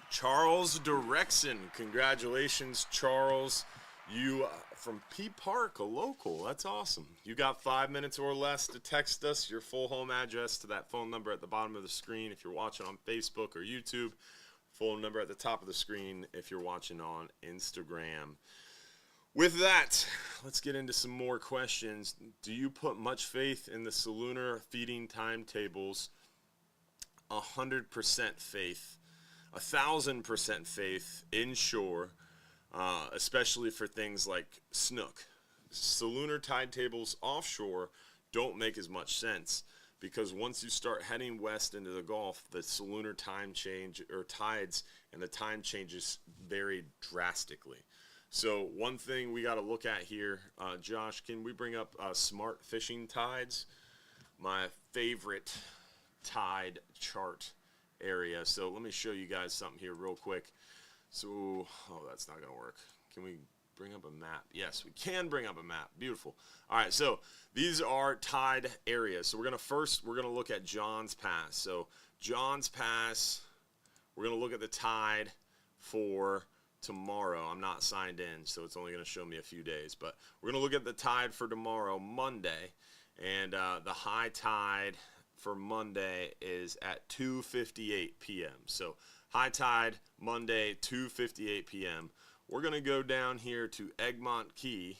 Charles Direxon. Congratulations, Charles. You from P Park, a local. That's awesome. You got 5 minutes or less to text us your full home address to that phone number at the bottom of the screen if you're watching on Facebook or YouTube. Phone number at the top of the screen if you're watching on Instagram. With that, let's get into some more questions. Do you put much faith in the salooner feeding timetables? 100% faith. 1,000% faith inshore, especially for things like snook. Salooner tide tables offshore don't make as much sense because once you start heading west into the Gulf, the salooner time change or tides and the time changes vary drastically. So one thing we got to look at here, Josh, can we bring up smart fishing tides? My favorite tide chart area. So let me show you guys something here real quick. So, oh, that's not going to work. Can we bring up a map? Yes, we can bring up a map. Beautiful. All right, so these are tide areas. So we're going to look at Johns Pass. So Johns Pass, we're going to look at the tide for tomorrow. I'm not signed in, so it's only going to show me a few days. But we're going to look at the tide for tomorrow, Monday. And the high tide for Monday is at 2:58 p.m. So high tide Monday, 2:58 p.m. We're going to go down here to Egmont Key,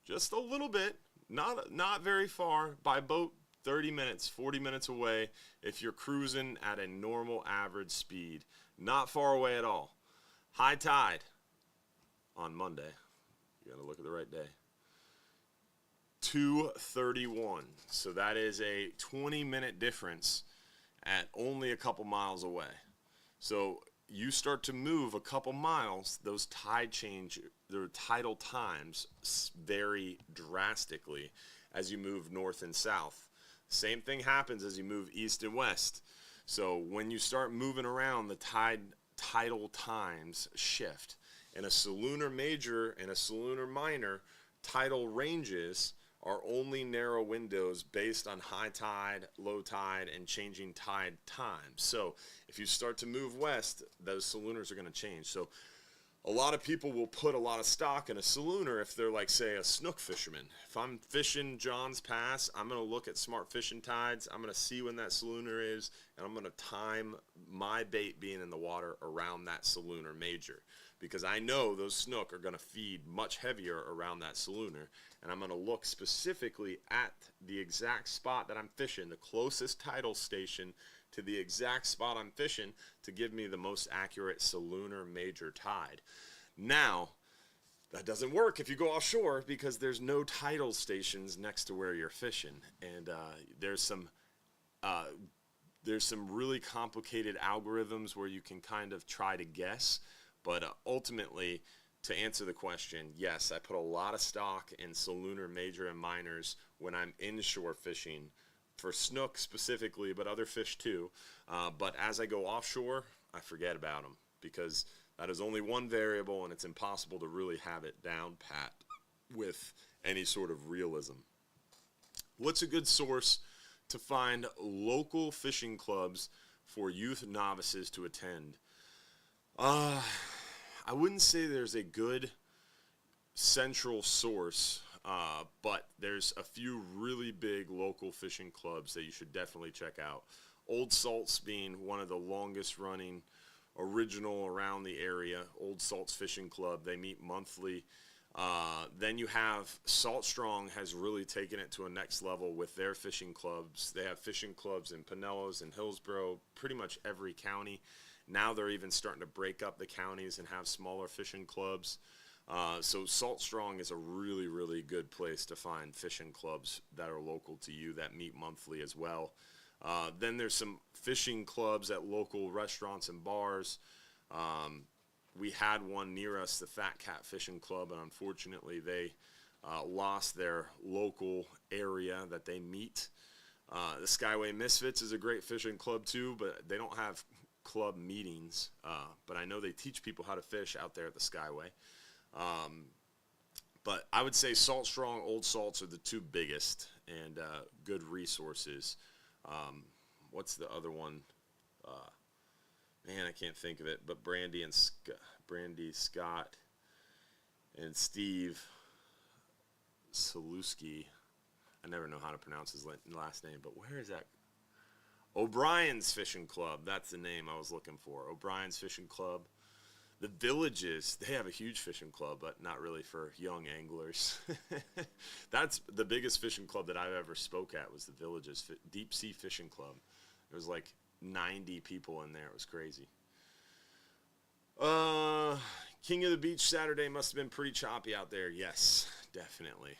just a little bit, not very far, by boat 30 minutes, 40 minutes away if you're cruising at a normal average speed. Not far away at all. High tide on Monday. You got to look at the right day. 2:31. So that is a 20-minute difference at only a couple miles away. So you start to move a couple miles, those their tidal times vary drastically as you move north and south. Same thing happens as you move east and west. So when you start moving around, the tidal times shift. In a salooner major and a salooner minor, tidal ranges are only narrow windows based on high tide, low tide, and changing tide times. So if you start to move west, those salooners are going to change. So a lot of people will put a lot of stock in a salooner if they're like, say, a snook fisherman. If I'm fishing Johns Pass, I'm going to look at smart fishing tides. I'm going to see when that salooner is, and I'm going to time my bait being in the water around that salooner major, because I know those snook are going to feed much heavier around that salooner, and I'm going to look specifically at the exact spot that I'm fishing, the closest tidal station to the exact spot I'm fishing, to give me the most accurate salooner major tide. Now, that doesn't work if you go offshore because there's no tidal stations next to where you're fishing, and there's some really complicated algorithms where you can kind of try to guess, but ultimately, to answer the question, yes, I put a lot of stock in salooner major and minors when I'm inshore fishing, for snook specifically, but other fish too. But as I go offshore, I forget about them because that is only one variable and it's impossible to really have it down pat with any sort of realism. What's a good source to find local fishing clubs for youth novices to attend? I wouldn't say there's a good central source, but there's a few really big local fishing clubs that you should definitely check out. Old Salts being one of the longest running original around the area. Old Salts Fishing Club, they meet monthly. Then you have Salt Strong has really taken it to a next level with their fishing clubs. They have fishing clubs in Pinellas and Hillsborough, pretty much every county. Now they're even starting to break up the counties and have smaller fishing clubs. So Salt Strong is a really, really good place to find fishing clubs that are local to you that meet monthly as well. Then there's some fishing clubs at local restaurants and bars. We had one near us, the Fat Cat Fishing Club, and unfortunately they lost their local area that they meet. The Skyway Misfits is a great fishing club too, but they don't have club meetings. But I know they teach people how to fish out there at the Skyway. But I would say Salt Strong, Old Salts are the two biggest and good resources. What's the other one? Man, I can't think of it. But Brandy, Scott, and Steve Saluski. I never know how to pronounce his last name. But where is that? O'Brien's Fishing Club. That's the name I was looking for. O'Brien's Fishing Club. The Villages, they have a huge fishing club, but not really for young anglers. That's the biggest fishing club that I've ever spoke at, was the Villages Deep Sea Fishing Club. There was like 90 people in there. It was crazy. King of the Beach Saturday must have been pretty choppy out there. Yes, definitely.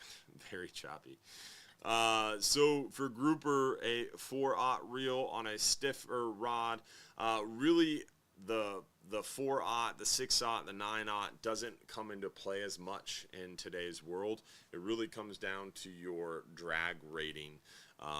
Very choppy. So for grouper, a 4/0 reel on a stiffer rod. Really, the 4/0, the 6/0, the 9/0 doesn't come into play as much in today's world. It really comes down to your drag rating.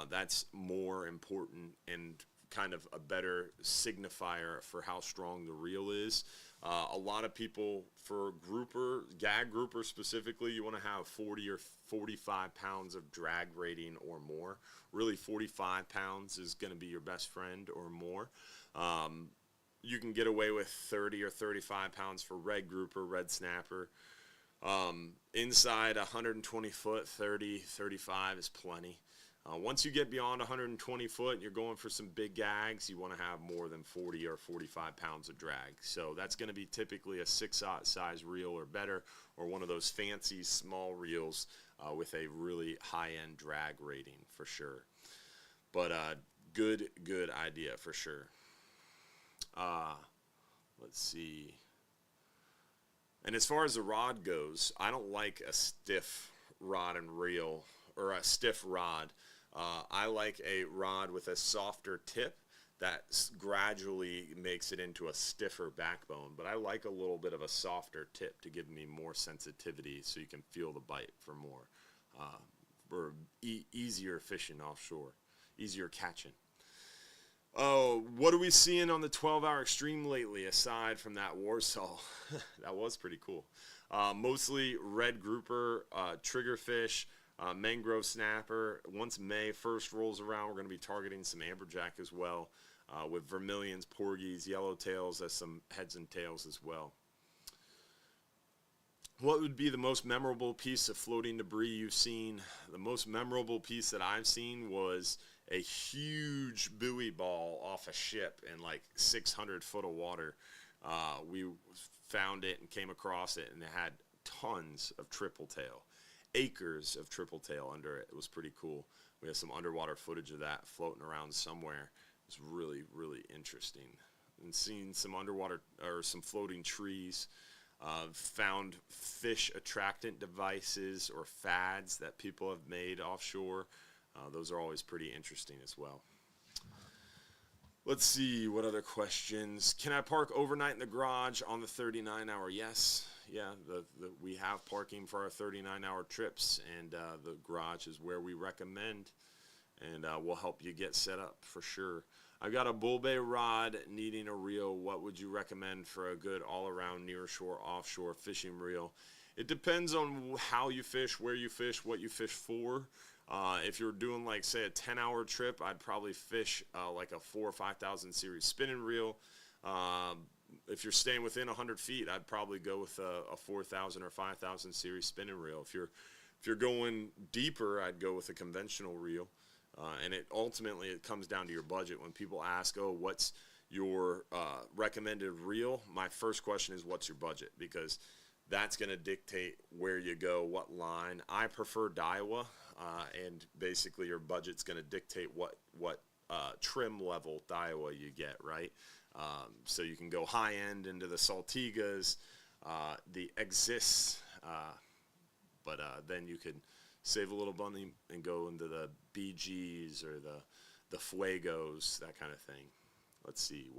That's more important and kind of a better signifier for how strong the reel is. A lot of people, for grouper, gag grouper specifically, you want to have 40 or 45 pounds of drag rating or more. Really, 45 pounds is going to be your best friend or more. You can get away with 30 or 35 pounds for red grouper, red snapper. Inside 120 foot, 30, 35 is plenty. Once you get beyond 120 foot, you're going for some big gags, you want to have more than 40 or 45 pounds of drag. So that's going to be typically a 6/0 size reel or better, or one of those fancy small reels with a really high-end drag rating for sure. But good idea for sure. Let's see. And as far as the rod goes, I don't like a stiff rod and reel, or a stiff rod. I like a rod with a softer tip that gradually makes it into a stiffer backbone. But I like a little bit of a softer tip to give me more sensitivity, so you can feel the bite for more, for easier fishing offshore, easier catching. Oh, what are we seeing on the 12-hour extreme lately, aside from that Warsaw? That was pretty cool. Mostly red grouper, triggerfish, mangrove snapper. Once May 1st rolls around, we're going to be targeting some amberjack as well, with vermilions, porgies, yellowtails, as some heads and tails as well. What would be the most memorable piece of floating debris you've seen? The most memorable piece that I've seen was a huge buoy ball off a ship in like 600 foot of water. We found it and came across it, and it had tons of triple tail, acres of triple tail under it. It was pretty cool. We have some underwater footage of that floating around somewhere. It's really, really interesting. And seeing some underwater, or some floating trees. Found fish attractant devices or fads that people have made offshore. Those are always pretty interesting as well. Let's see, what other questions? Can I park overnight in the garage on the 39-hour? Yes. Yeah, we have parking for our 39-hour trips, and the garage is where we recommend, and we'll help you get set up for sure. I've got a bull bay rod needing a reel. What would you recommend for a good all-around nearshore, offshore fishing reel? It depends on how you fish, where you fish, what you fish for. If you're doing, like, say, a 10-hour trip, I'd probably fish like a 4,000 or 5,000 series spinning reel. If you're staying within 100 feet, I'd probably go with a 4,000 or 5,000 series spinning reel. If you're going deeper, I'd go with a conventional reel. And it comes down to your budget. When people ask, oh, what's your recommended reel? My first question is, what's your budget? Because that's going to dictate where you go, what line. I prefer Daiwa, and basically your budget's going to dictate what trim level Daiwa you get, right? So you can go high end into the Saltigas, the Exists, but then you could save a little money and go into the BGs or the Fuegos, that kind of thing. Let's see,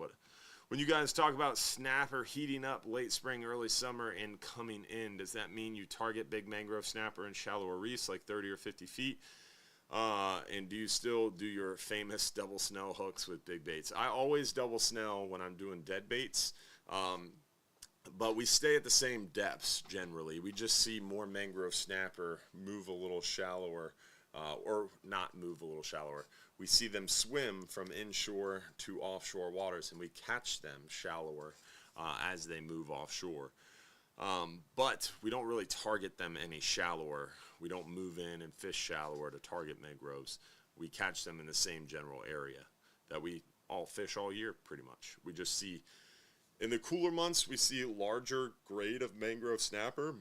when you guys talk about snapper heating up late spring, early summer, and coming in, does that mean you target big mangrove snapper in shallower reefs like 30 or 50 feet? And do you still do your famous double snell hooks with big baits? I always double snell when I'm doing dead baits. But we stay at the same depths generally. We just see more mangrove snapper move a little shallower, or not move a little shallower. We see them swim from inshore to offshore waters, and we catch them shallower as they move offshore. But we don't really target them any shallower. We don't move in and fish shallower to target mangroves. We catch them in the same general area. that we all fish all year pretty much. We just see, in the cooler months, we see larger grade of mangrove snapper,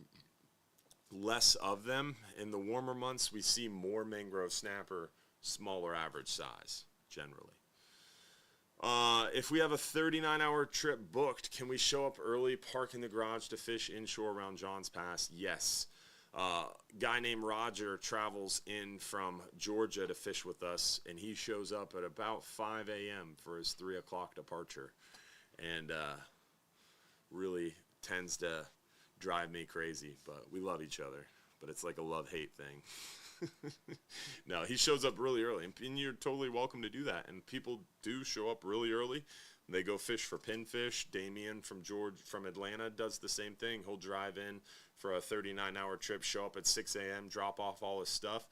less of them. In the warmer months, we see more mangrove snapper, smaller average size, generally. If we have a 39-hour trip booked, can we show up early, park in the garage to fish inshore around Johns Pass? Yes. Guy named Roger travels in from Georgia to fish with us, and he shows up at about 5 a.m. for his 3 o'clock departure, and really tends to drive me crazy, but we love each other. But it's like a love-hate thing. No, he shows up really early, and you're totally welcome to do that. And people do show up really early. They go fish for pinfish. Damien from Atlanta does the same thing. He'll drive in for a 39-hour trip, show up at 6 a.m., drop off all his stuff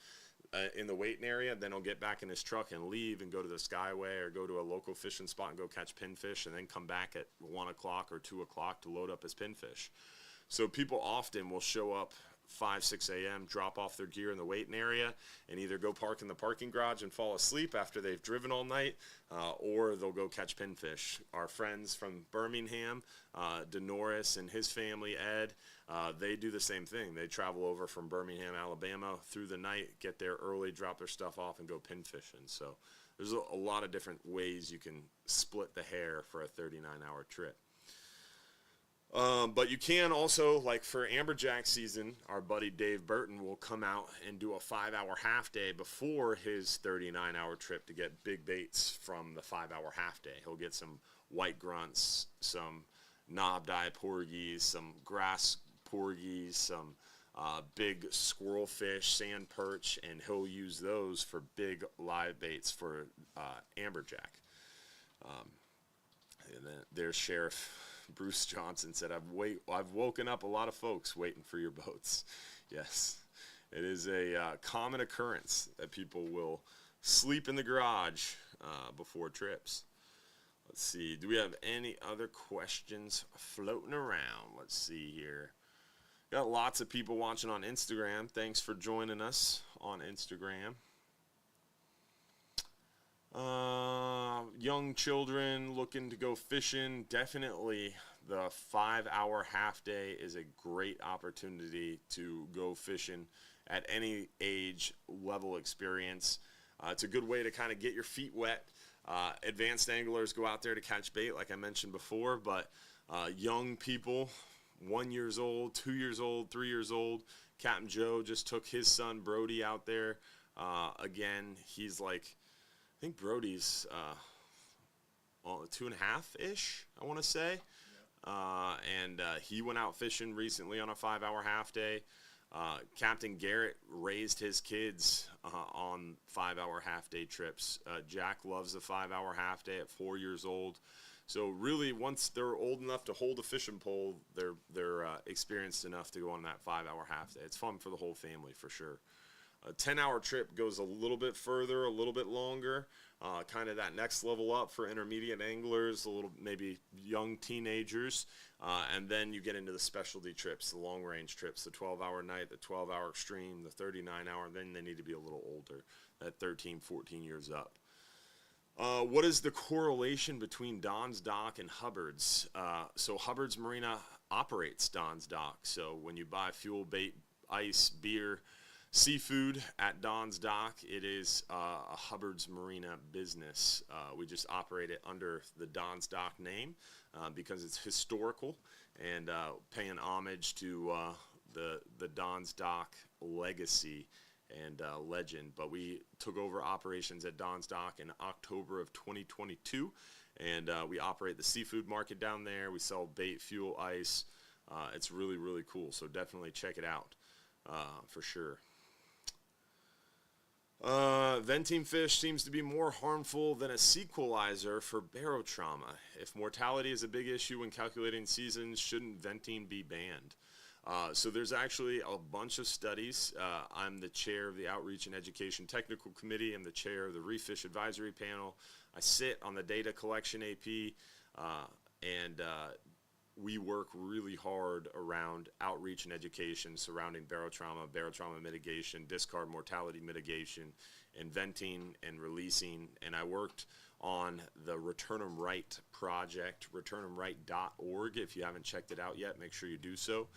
in the waiting area. Then he'll get back in his truck and leave and go to the Skyway or go to a local fishing spot and go catch pinfish, and then come back at 1 o'clock or 2 o'clock to load up his pinfish. So people often will show up 5, 6 a.m., drop off their gear in the waiting area, and either go park in the parking garage and fall asleep after they've driven all night, or they'll go catch pinfish. Our friends from Birmingham, DeNorris and his family, Ed, they do the same thing. They travel over from Birmingham, Alabama through the night, get there early, drop their stuff off, and go pinfishing. So there's a lot of different ways you can split the hair for a 39-hour trip. But you can also, like for amberjack season, our buddy Dave Burton will come out and do a 5-hour half day before his 39-hour trip to get big baits from the 5-hour half day. He'll get some white grunts, some knobdi porgies, some grass porgies, some big squirrel fish, sand perch, and he'll use those for big live baits for amberjack. And then there's Sheriff Bruce Johnson said, I've woken up a lot of folks waiting for your boats. Yes, it is a common occurrence that people will sleep in the garage before trips. Let's see, do we have any other questions floating around? Let's see here. Got lots of people watching on Instagram. Thanks for joining us on Instagram. Young children looking to go fishing, definitely the 5-hour half day is a great opportunity to go fishing at any age, level, experience. It's a good way to kind of get your feet wet. Advanced anglers go out there to catch bait, like I mentioned before, but young people, 1 year old, 2 years old, 3 years old. Captain Joe just took his son Brody out there. Again, he's like, I think Brody's 2.5-ish, I want to say. And he went out fishing recently on a 5-hour half day. Captain Garrett raised his kids on 5-hour half day trips. Jack loves the 5-hour half day at 4 years old. So really, once they're old enough to hold a fishing pole, they're experienced enough to go on that 5-hour half day. It's fun for the whole family for sure. A 10-hour trip goes a little bit further, a little bit longer, kind of that next level up for intermediate anglers, a little maybe young teenagers, and then you get into the specialty trips, the long-range trips, the 12-hour night, the 12-hour extreme, the 39-hour, then they need to be a little older, at 13, 14 years up. What is the correlation between Don's Dock and Hubbard's? So Hubbard's Marina operates Don's Dock, so when you buy fuel, bait, ice, beer, seafood at Don's Dock, it is a Hubbard's Marina business. We just operate it under the Don's Dock name because it's historical and paying homage to the Don's Dock legacy and legend. But we took over operations at Don's Dock in October of 2022, and we operate the seafood market down there. We sell bait, fuel, ice. It's really, really cool, so definitely check it out for sure. Venting fish seems to be more harmful than a sequelizer for barotrauma. If mortality is a big issue when calculating seasons, shouldn't venting be banned? So there's actually a bunch of studies. I'm the chair of the Outreach and Education Technical Committee. I'm the chair of the Reef Fish Advisory Panel. I sit on the Data Collection AP, and we work really hard around outreach and education surrounding barotrauma mitigation, discard mortality mitigation, and venting and releasing. And I worked on the Return 'em Right project, returnemright.org. If you haven't checked it out yet, make sure you do so.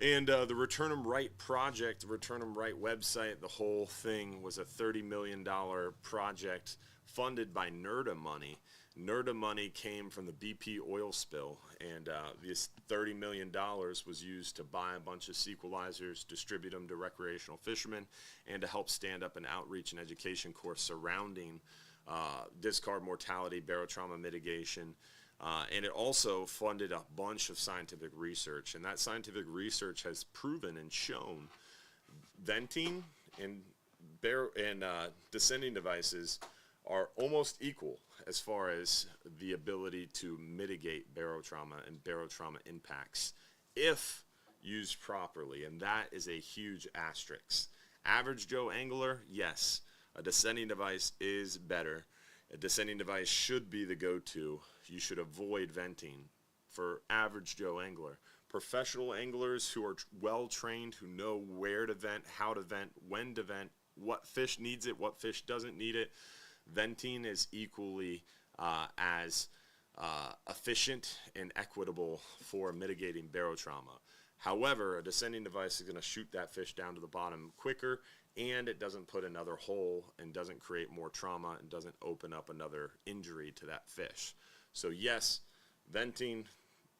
And the Return 'em Right project, the Return 'em Right website, the whole thing was a $30 million project funded by NERDA money. NERDA money came from the BP oil spill, and this $30 million was used to buy a bunch of sequelizers, distribute them to recreational fishermen, and to help stand up an outreach and education course surrounding discard mortality, barotrauma mitigation, and it also funded a bunch of scientific research, and that scientific research has proven and shown venting and descending devices are almost equal as far as the ability to mitigate barotrauma and barotrauma impacts if used properly, and that is a huge asterisk. Average Joe angler, yes, a descending device is better. A descending device should be the go-to. You should avoid venting for average Joe angler. Professional anglers who are well-trained, who know where to vent, how to vent, when to vent, what fish needs it, what fish doesn't need it, venting is equally as efficient and equitable for mitigating barotrauma. However, a descending device is going to shoot that fish down to the bottom quicker, and it doesn't put another hole and doesn't create more trauma and doesn't open up another injury to that fish. So yes, venting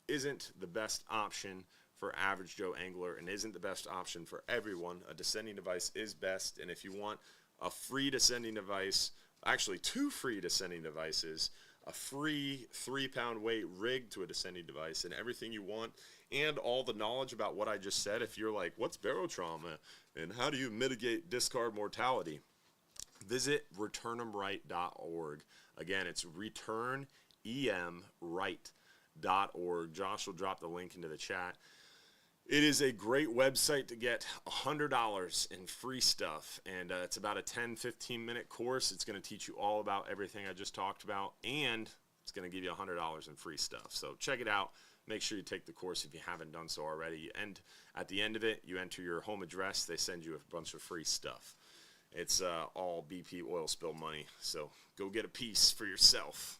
isn't the best option for average Joe angler and isn't the best option for everyone. A descending device is best, and if you want a free descending device, actually 2 free descending devices, a free 3-pound weight rig to a descending device, and everything you want, and all the knowledge about what I just said. If you're like, what's barotrauma and how do you mitigate discard mortality, visit returnemright.org. Again, it's returnemright.org. Josh will drop the link into the chat. It is a great website to get $100 in free stuff, and it's about a 10-15 minute course. It's going to teach you all about everything I just talked about, and it's going to give you $100 in free stuff. So check it out. Make sure you take the course if you haven't done so already. And at the end of it, you enter your home address. They send you a bunch of free stuff. It's all BP oil spill money, so go get a piece for yourself.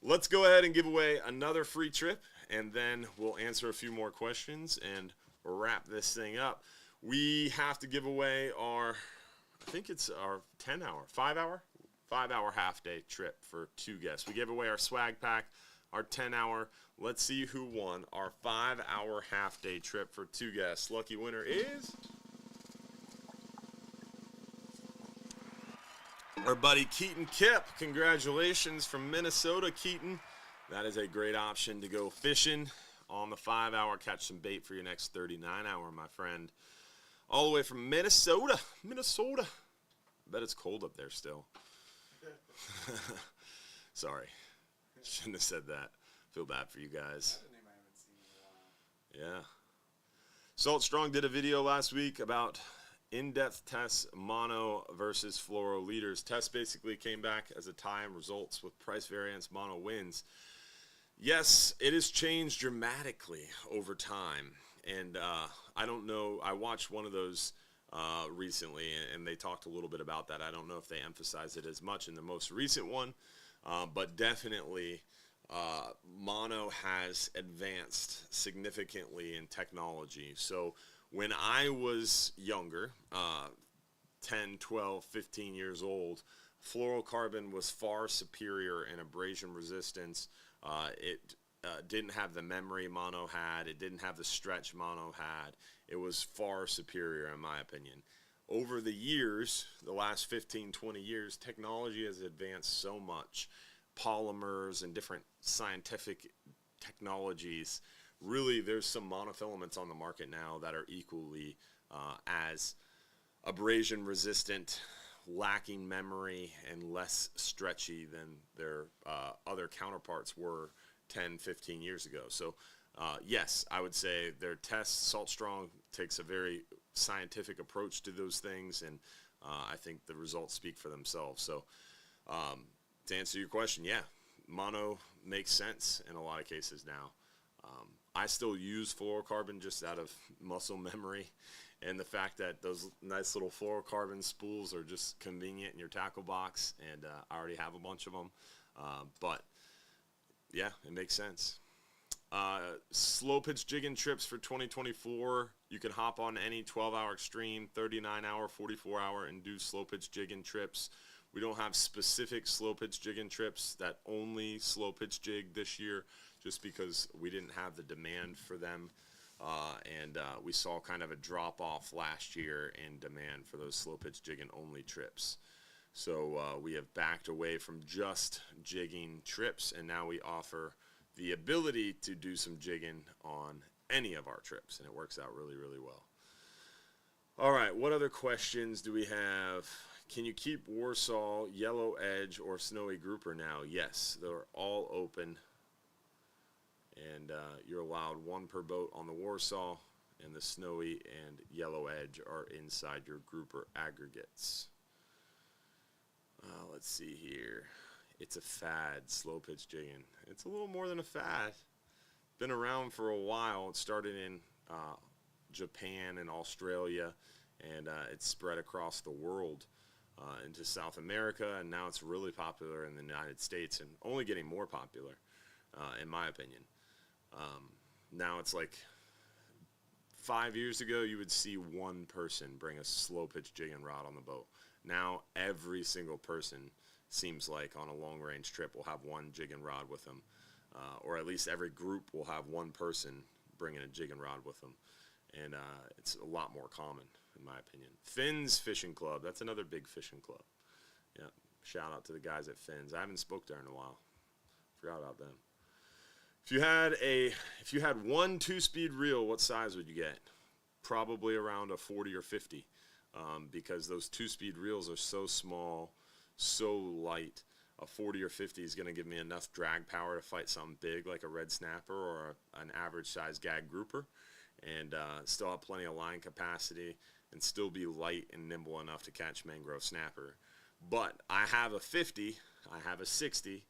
Let's go ahead and give away another free trip, and then we'll answer a few more questions and wrap this thing up. We have to give away our, I think it's our 5-hour half-day trip for 2 guests. We gave away our swag pack, our 10-hour. Let's see who won our 5-hour half-day trip for 2 guests. Lucky winner is our buddy Keaton Kip. Congratulations from Minnesota, Keaton. That is a great option to go fishing on the 5-hour. Catch some bait for your next 39-hour, my friend. All the way from Minnesota. I bet it's cold up there still. Sorry. Shouldn't have said that. Feel bad for you guys. That's a name I haven't seen in a while. Yeah. Salt Strong did a video last week about in-depth tests, mono versus fluoro leaders. Tests basically came back as a tie in results with price variance, mono wins. Yes, it has changed dramatically over time. And I don't know, I watched one of those recently, and they talked a little bit about that. I don't know if they emphasized it as much in the most recent one, but definitely mono has advanced significantly in technology. So when I was younger, 10, 12, 15 years old, fluorocarbon was far superior in abrasion resistance. It didn't have the memory mono had. It didn't have the stretch mono had. It was far superior in my opinion. Over the years, the last 15, 20 years, technology has advanced so much. Polymers and different scientific technologies. Really, there's some monofilaments on the market now that are equally as abrasion resistant, lacking memory, and less stretchy than their other counterparts were 10, 15 years ago. So yes, I would say their tests, Salt Strong takes a very scientific approach to those things, and I think the results speak for themselves. So to answer your question, yeah, mono makes sense in a lot of cases now. I still use fluorocarbon just out of muscle memory, and the fact that those nice little fluorocarbon spools are just convenient in your tackle box, and I already have a bunch of them. But yeah, it makes sense. Slow pitch jigging trips for 2024. You can hop on any 12-hour extreme, 39-hour, 44-hour, and do slow pitch jigging trips. We don't have specific slow pitch jigging trips that only slow pitch jig this year, just because we didn't have the demand for them. And we saw kind of a drop off last year in demand for those slow pitch jigging only trips. So we have backed away from just jigging trips, and now we offer the ability to do some jigging on any of our trips, and it works out really, really well. All right, what other questions do we have? Can you keep Warsaw, Yellow Edge, or Snowy Grouper now? Yes, they're all open, and you're allowed one per boat on the Warsaw, and the Snowy and Yellow Edge are inside your grouper aggregates. Let's see here. It's a fad, slow pitch jigging. It's a little more than a fad. Been around for a while. It started in Japan and Australia, and it's spread across the world into South America, and now it's really popular in the United States and only getting more popular, in my opinion. Now it's like 5 years ago, you would see one person bring a slow pitch jigging rod on the boat. Now every single person seems like on a long range trip will have one jigging rod with them, or at least every group will have one person bringing a jigging rod with them, and it's a lot more common in my opinion. Finn's Fishing Club, that's another big fishing club. Yeah, shout out to the guys at Finn's. I haven't spoke there in a while. Forgot about them. If you had one 2-speed reel, what size would you get? Probably around a 40 or 50, because those 2-speed reels are so small, so light. A 40 or 50 is going to give me enough drag power to fight something big like a red snapper or an average size gag grouper, and still have plenty of line capacity and still be light and nimble enough to catch mangrove snapper. But I have a 50, I have a 60,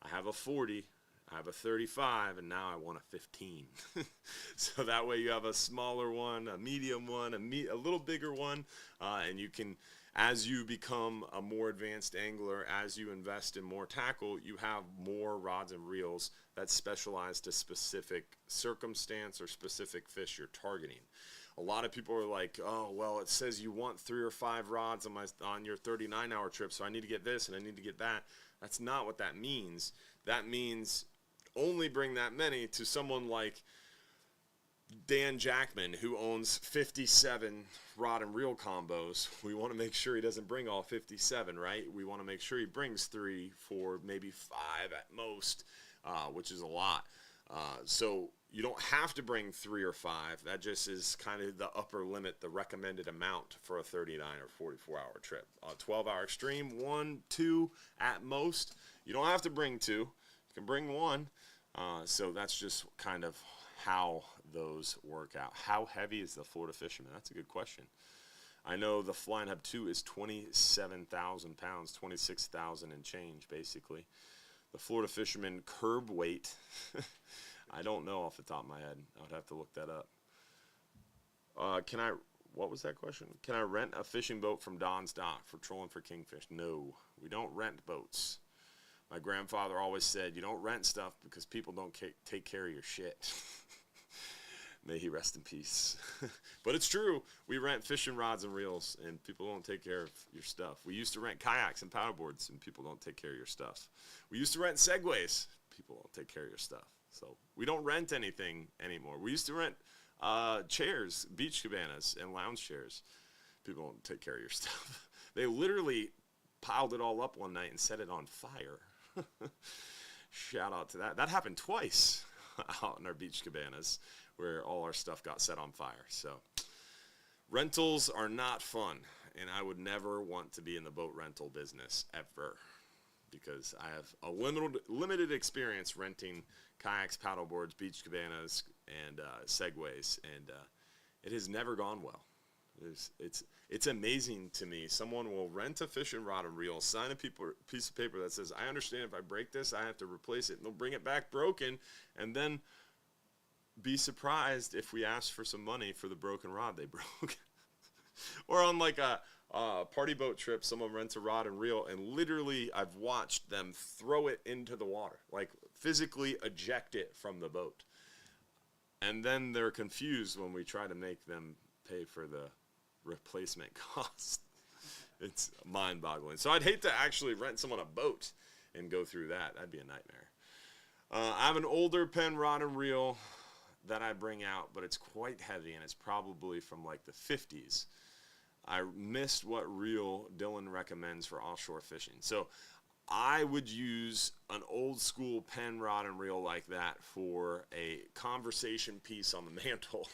I have a 40, I have a 35, and now I want a 15. So that way you have a smaller one, a medium one, a little bigger one, and you can, as you become a more advanced angler, as you invest in more tackle, you have more rods and reels that specialize to specific circumstance or specific fish you're targeting. A lot of people are like, oh, well, it says you want 3 or 5 rods on your 39-hour trip, so I need to get this and I need to get that. That's not what that means. That means only bring that many to someone like Dan Jackman, who owns 57 rod and reel combos. We want to make sure he doesn't bring all 57, right? We want to make sure he brings 3, 4, maybe 5 at most, which is a lot. So you don't have to bring 3 or 5. That just is kind of the upper limit, the recommended amount for a 39 or 44-hour trip. 12-hour extreme, 1, 2 at most. You don't have to bring 2. You can bring 1. So that's just kind of how those work out. How heavy is the Florida Fisherman? That's a good question. I know the Flying Hub 2 is 27,000 pounds, 26,000 and change, basically. The Florida Fisherman curb weight, I don't know off the top of my head. I would have to look that up. What was that question? Can I rent a fishing boat from Don's Dock for trolling for kingfish? No, we don't rent boats. My grandfather always said, you don't rent stuff because people don't take care of your shit. May he rest in peace. But it's true. We rent fishing rods and reels, and people don't take care of your stuff. We used to rent kayaks and paddleboards, and people don't take care of your stuff. We used to rent Segways. People don't take care of your stuff. So we don't rent anything anymore. We used to rent chairs, beach cabanas, and lounge chairs. People don't take care of your stuff. They literally piled it all up one night and set it on fire. Shout out to that. That happened twice out in our beach cabanas where all our stuff got set on fire. So rentals are not fun, and I would never want to be in the boat rental business ever, because I have a limited experience renting kayaks, paddleboards, beach cabanas, and Segways, and it has never gone well. It's amazing to me. Someone will rent a fishing rod and reel, sign a piece of paper that says, I understand if I break this, I have to replace it. And they'll bring it back broken, and then be surprised if we asked for some money for the broken rod they broke. Or on like a party boat trip, someone rents a rod and reel, and literally I've watched them throw it into the water, like physically eject it from the boat. And then they're confused when we try to make them pay for the replacement cost. It's mind-boggling. So I'd hate to actually rent someone a boat and go through that. That'd be a nightmare. I have an older Penn rod and reel that I bring out, but it's quite heavy, and it's probably from like the 50s. I missed what reel Dylan recommends for offshore fishing. So I would use an old school Penn rod and reel like that for a conversation piece on the mantle.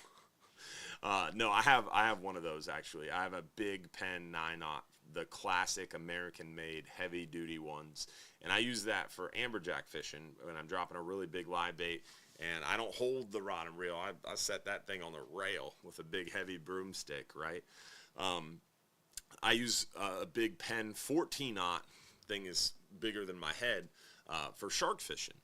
No, I have one of those actually. I have a big Penn 9/0, the classic American-made heavy-duty ones, and I use that for amberjack fishing when I'm dropping a really big live bait. And I don't hold the rod and reel. I set that thing on the rail with a big heavy broomstick, right? I use a big Penn 14/0. Thing is bigger than my head for shark fishing.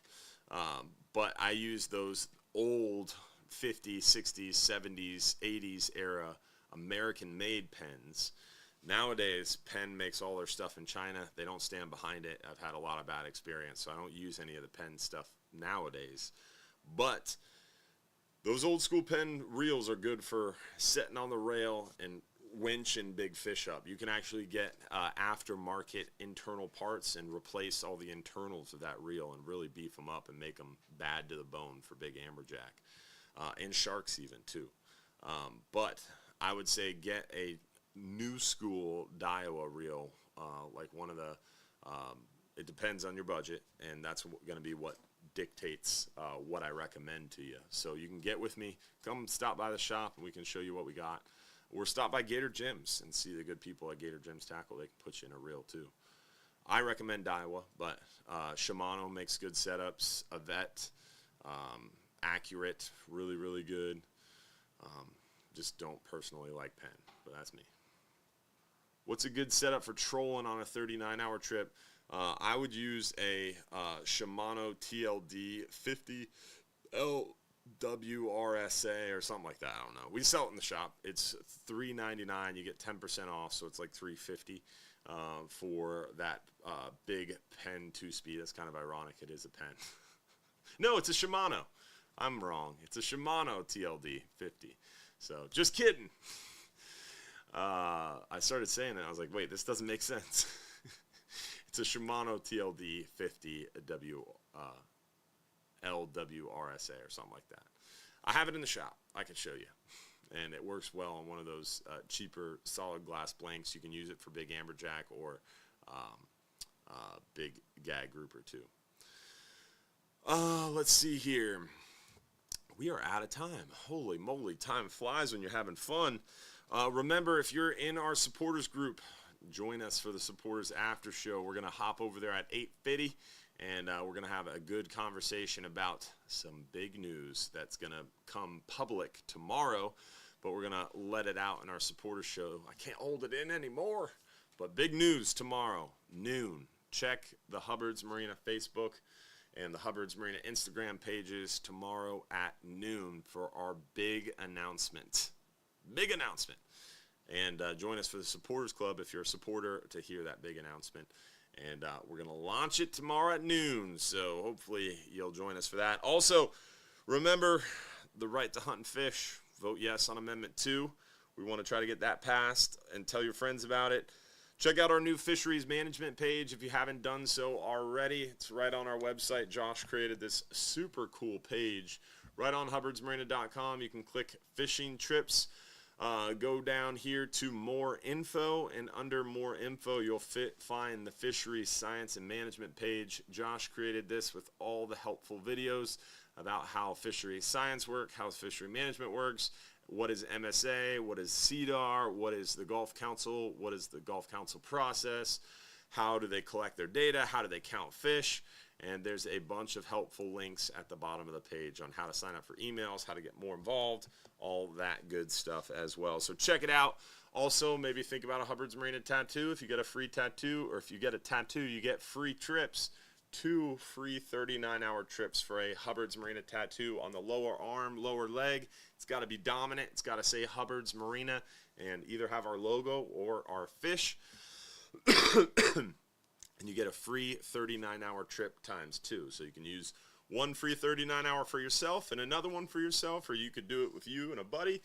But I use those old 50s, 60s, 70s, 80s era American-made Penns. Nowadays, Penn makes all their stuff in China. They don't stand behind it. I've had a lot of bad experience, so I don't use any of the Penn stuff nowadays. But those old school Penn reels are good for setting on the rail and winching big fish up. You can actually get aftermarket internal parts and replace all the internals of that reel and really beef them up and make them bad to the bone for big amberjack and sharks even too. But I would say get a new school Daiwa reel, like one of the, it depends on your budget, and that's going to be what dictates what I recommend to you. So you can get with me, come stop by the shop, and we can show you what we got. Or stop by Gator Gyms and see the good people at Gator Gyms Tackle. They can put you in a reel too. I recommend Daiwa, but Shimano makes good setups. Avet, accurate, really, really good. Just don't personally like Penn, but that's me. What's a good setup for trolling on a 39-hour trip? I would use a Shimano TLD 50 LWRSA or something like that. I don't know. We sell it in the shop. It's $3.99. You get 10% off, so it's like $3.50 for that big Penn 2-speed. That's kind of ironic. It is a Penn. No, it's a Shimano. I'm wrong. It's a Shimano TLD 50. So just kidding. I started saying it. I was like, wait, this doesn't make sense. It's a Shimano TLD 50 LWRSA or something like that. I have it in the shop. I can show you. And it works well on one of those cheaper solid glass blanks. You can use it for big amberjack or big gag grouper too. Let's see here. We are out of time. Holy moly, time flies when you're having fun. Remember, if you're in our supporters group, join us for the supporters after show. We're going to hop over there at 8:50, and we're going to have a good conversation about some big news that's going to come public tomorrow, but we're going to let it out in our supporters show. I can't hold it in anymore, but big news tomorrow, noon. Check the Hubbard's Marina Facebook and the Hubbard's Marina Instagram pages tomorrow at noon for our big announcement. Big announcement. And join us for the Supporters Club if you're a supporter to hear that big announcement. And we're going to launch it tomorrow at noon, so hopefully you'll join us for that. Also, remember the right to hunt and fish. Vote yes on Amendment 2. We want to try to get that passed and tell your friends about it. Check out our new fisheries management page if you haven't done so already. It's right on our website. Josh created this super cool page right on hubbardsmarina.com. You can click fishing trips. Go down here to more info, and under more info you'll find the fisheries science and management page. Josh created this with all the helpful videos about how fisheries science work, how fishery management works, what is MSA, what is CDAR, what is the Gulf Council, what is the Gulf Council process, how do they collect their data, how do they count fish, and there's a bunch of helpful links at the bottom of the page on how to sign up for emails, how to get more involved, all that good stuff as well. So check it out. Also, maybe think about a Hubbard's Marina tattoo. If you get a free tattoo, or if you get a tattoo, you get free trips. 2 free 39-hour trips for a Hubbard's Marina tattoo on the lower arm, lower leg. It's got to be dominant. It's got to say Hubbard's Marina and either have our logo or our fish. And you get a free 39-hour trip times 2. So you can use one free 39-hour for yourself and another one for yourself, or you could do it with you and a buddy.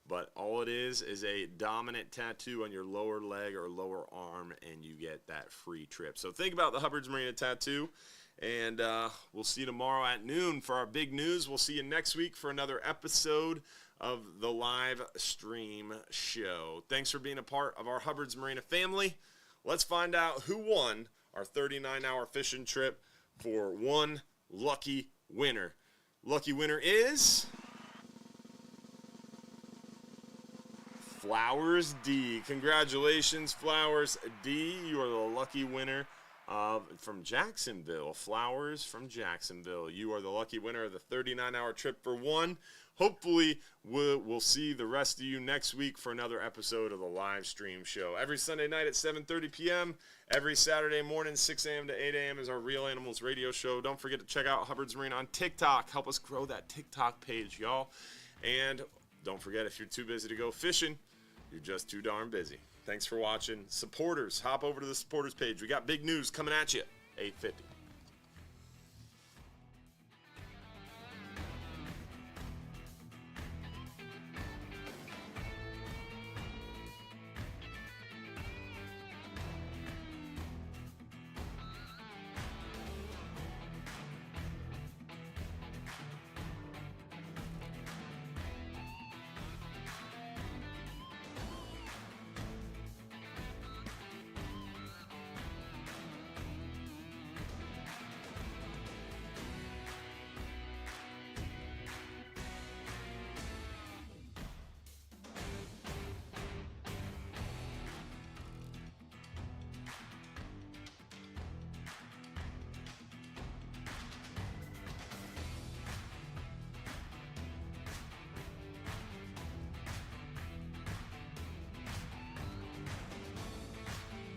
But all it is a dominant tattoo on your lower leg or lower arm, and you get that free trip. So think about the Hubbard's Marina tattoo, and we'll see you tomorrow at noon for our big news. We'll see you next week for another episode of the live stream show. Thanks for being a part of our Hubbard's Marina family. Let's find out who won our 39-hour fishing trip for one lucky winner. Lucky winner is Flowers D. Congratulations, Flowers D. You are the lucky winner from Jacksonville. Flowers from Jacksonville. You are the lucky winner of the 39-hour trip for one. Hopefully, we'll see the rest of you next week for another episode of the live stream show. Every Sunday night at 7:30 p.m., every Saturday morning, 6 a.m. to 8 a.m. is our Real Animals radio show. Don't forget to check out Hubbard's Marina on TikTok. Help us grow that TikTok page, y'all. And don't forget, if you're too busy to go fishing, you're just too darn busy. Thanks for watching. Supporters, hop over to the supporters page. We got big news coming at you. 8:50.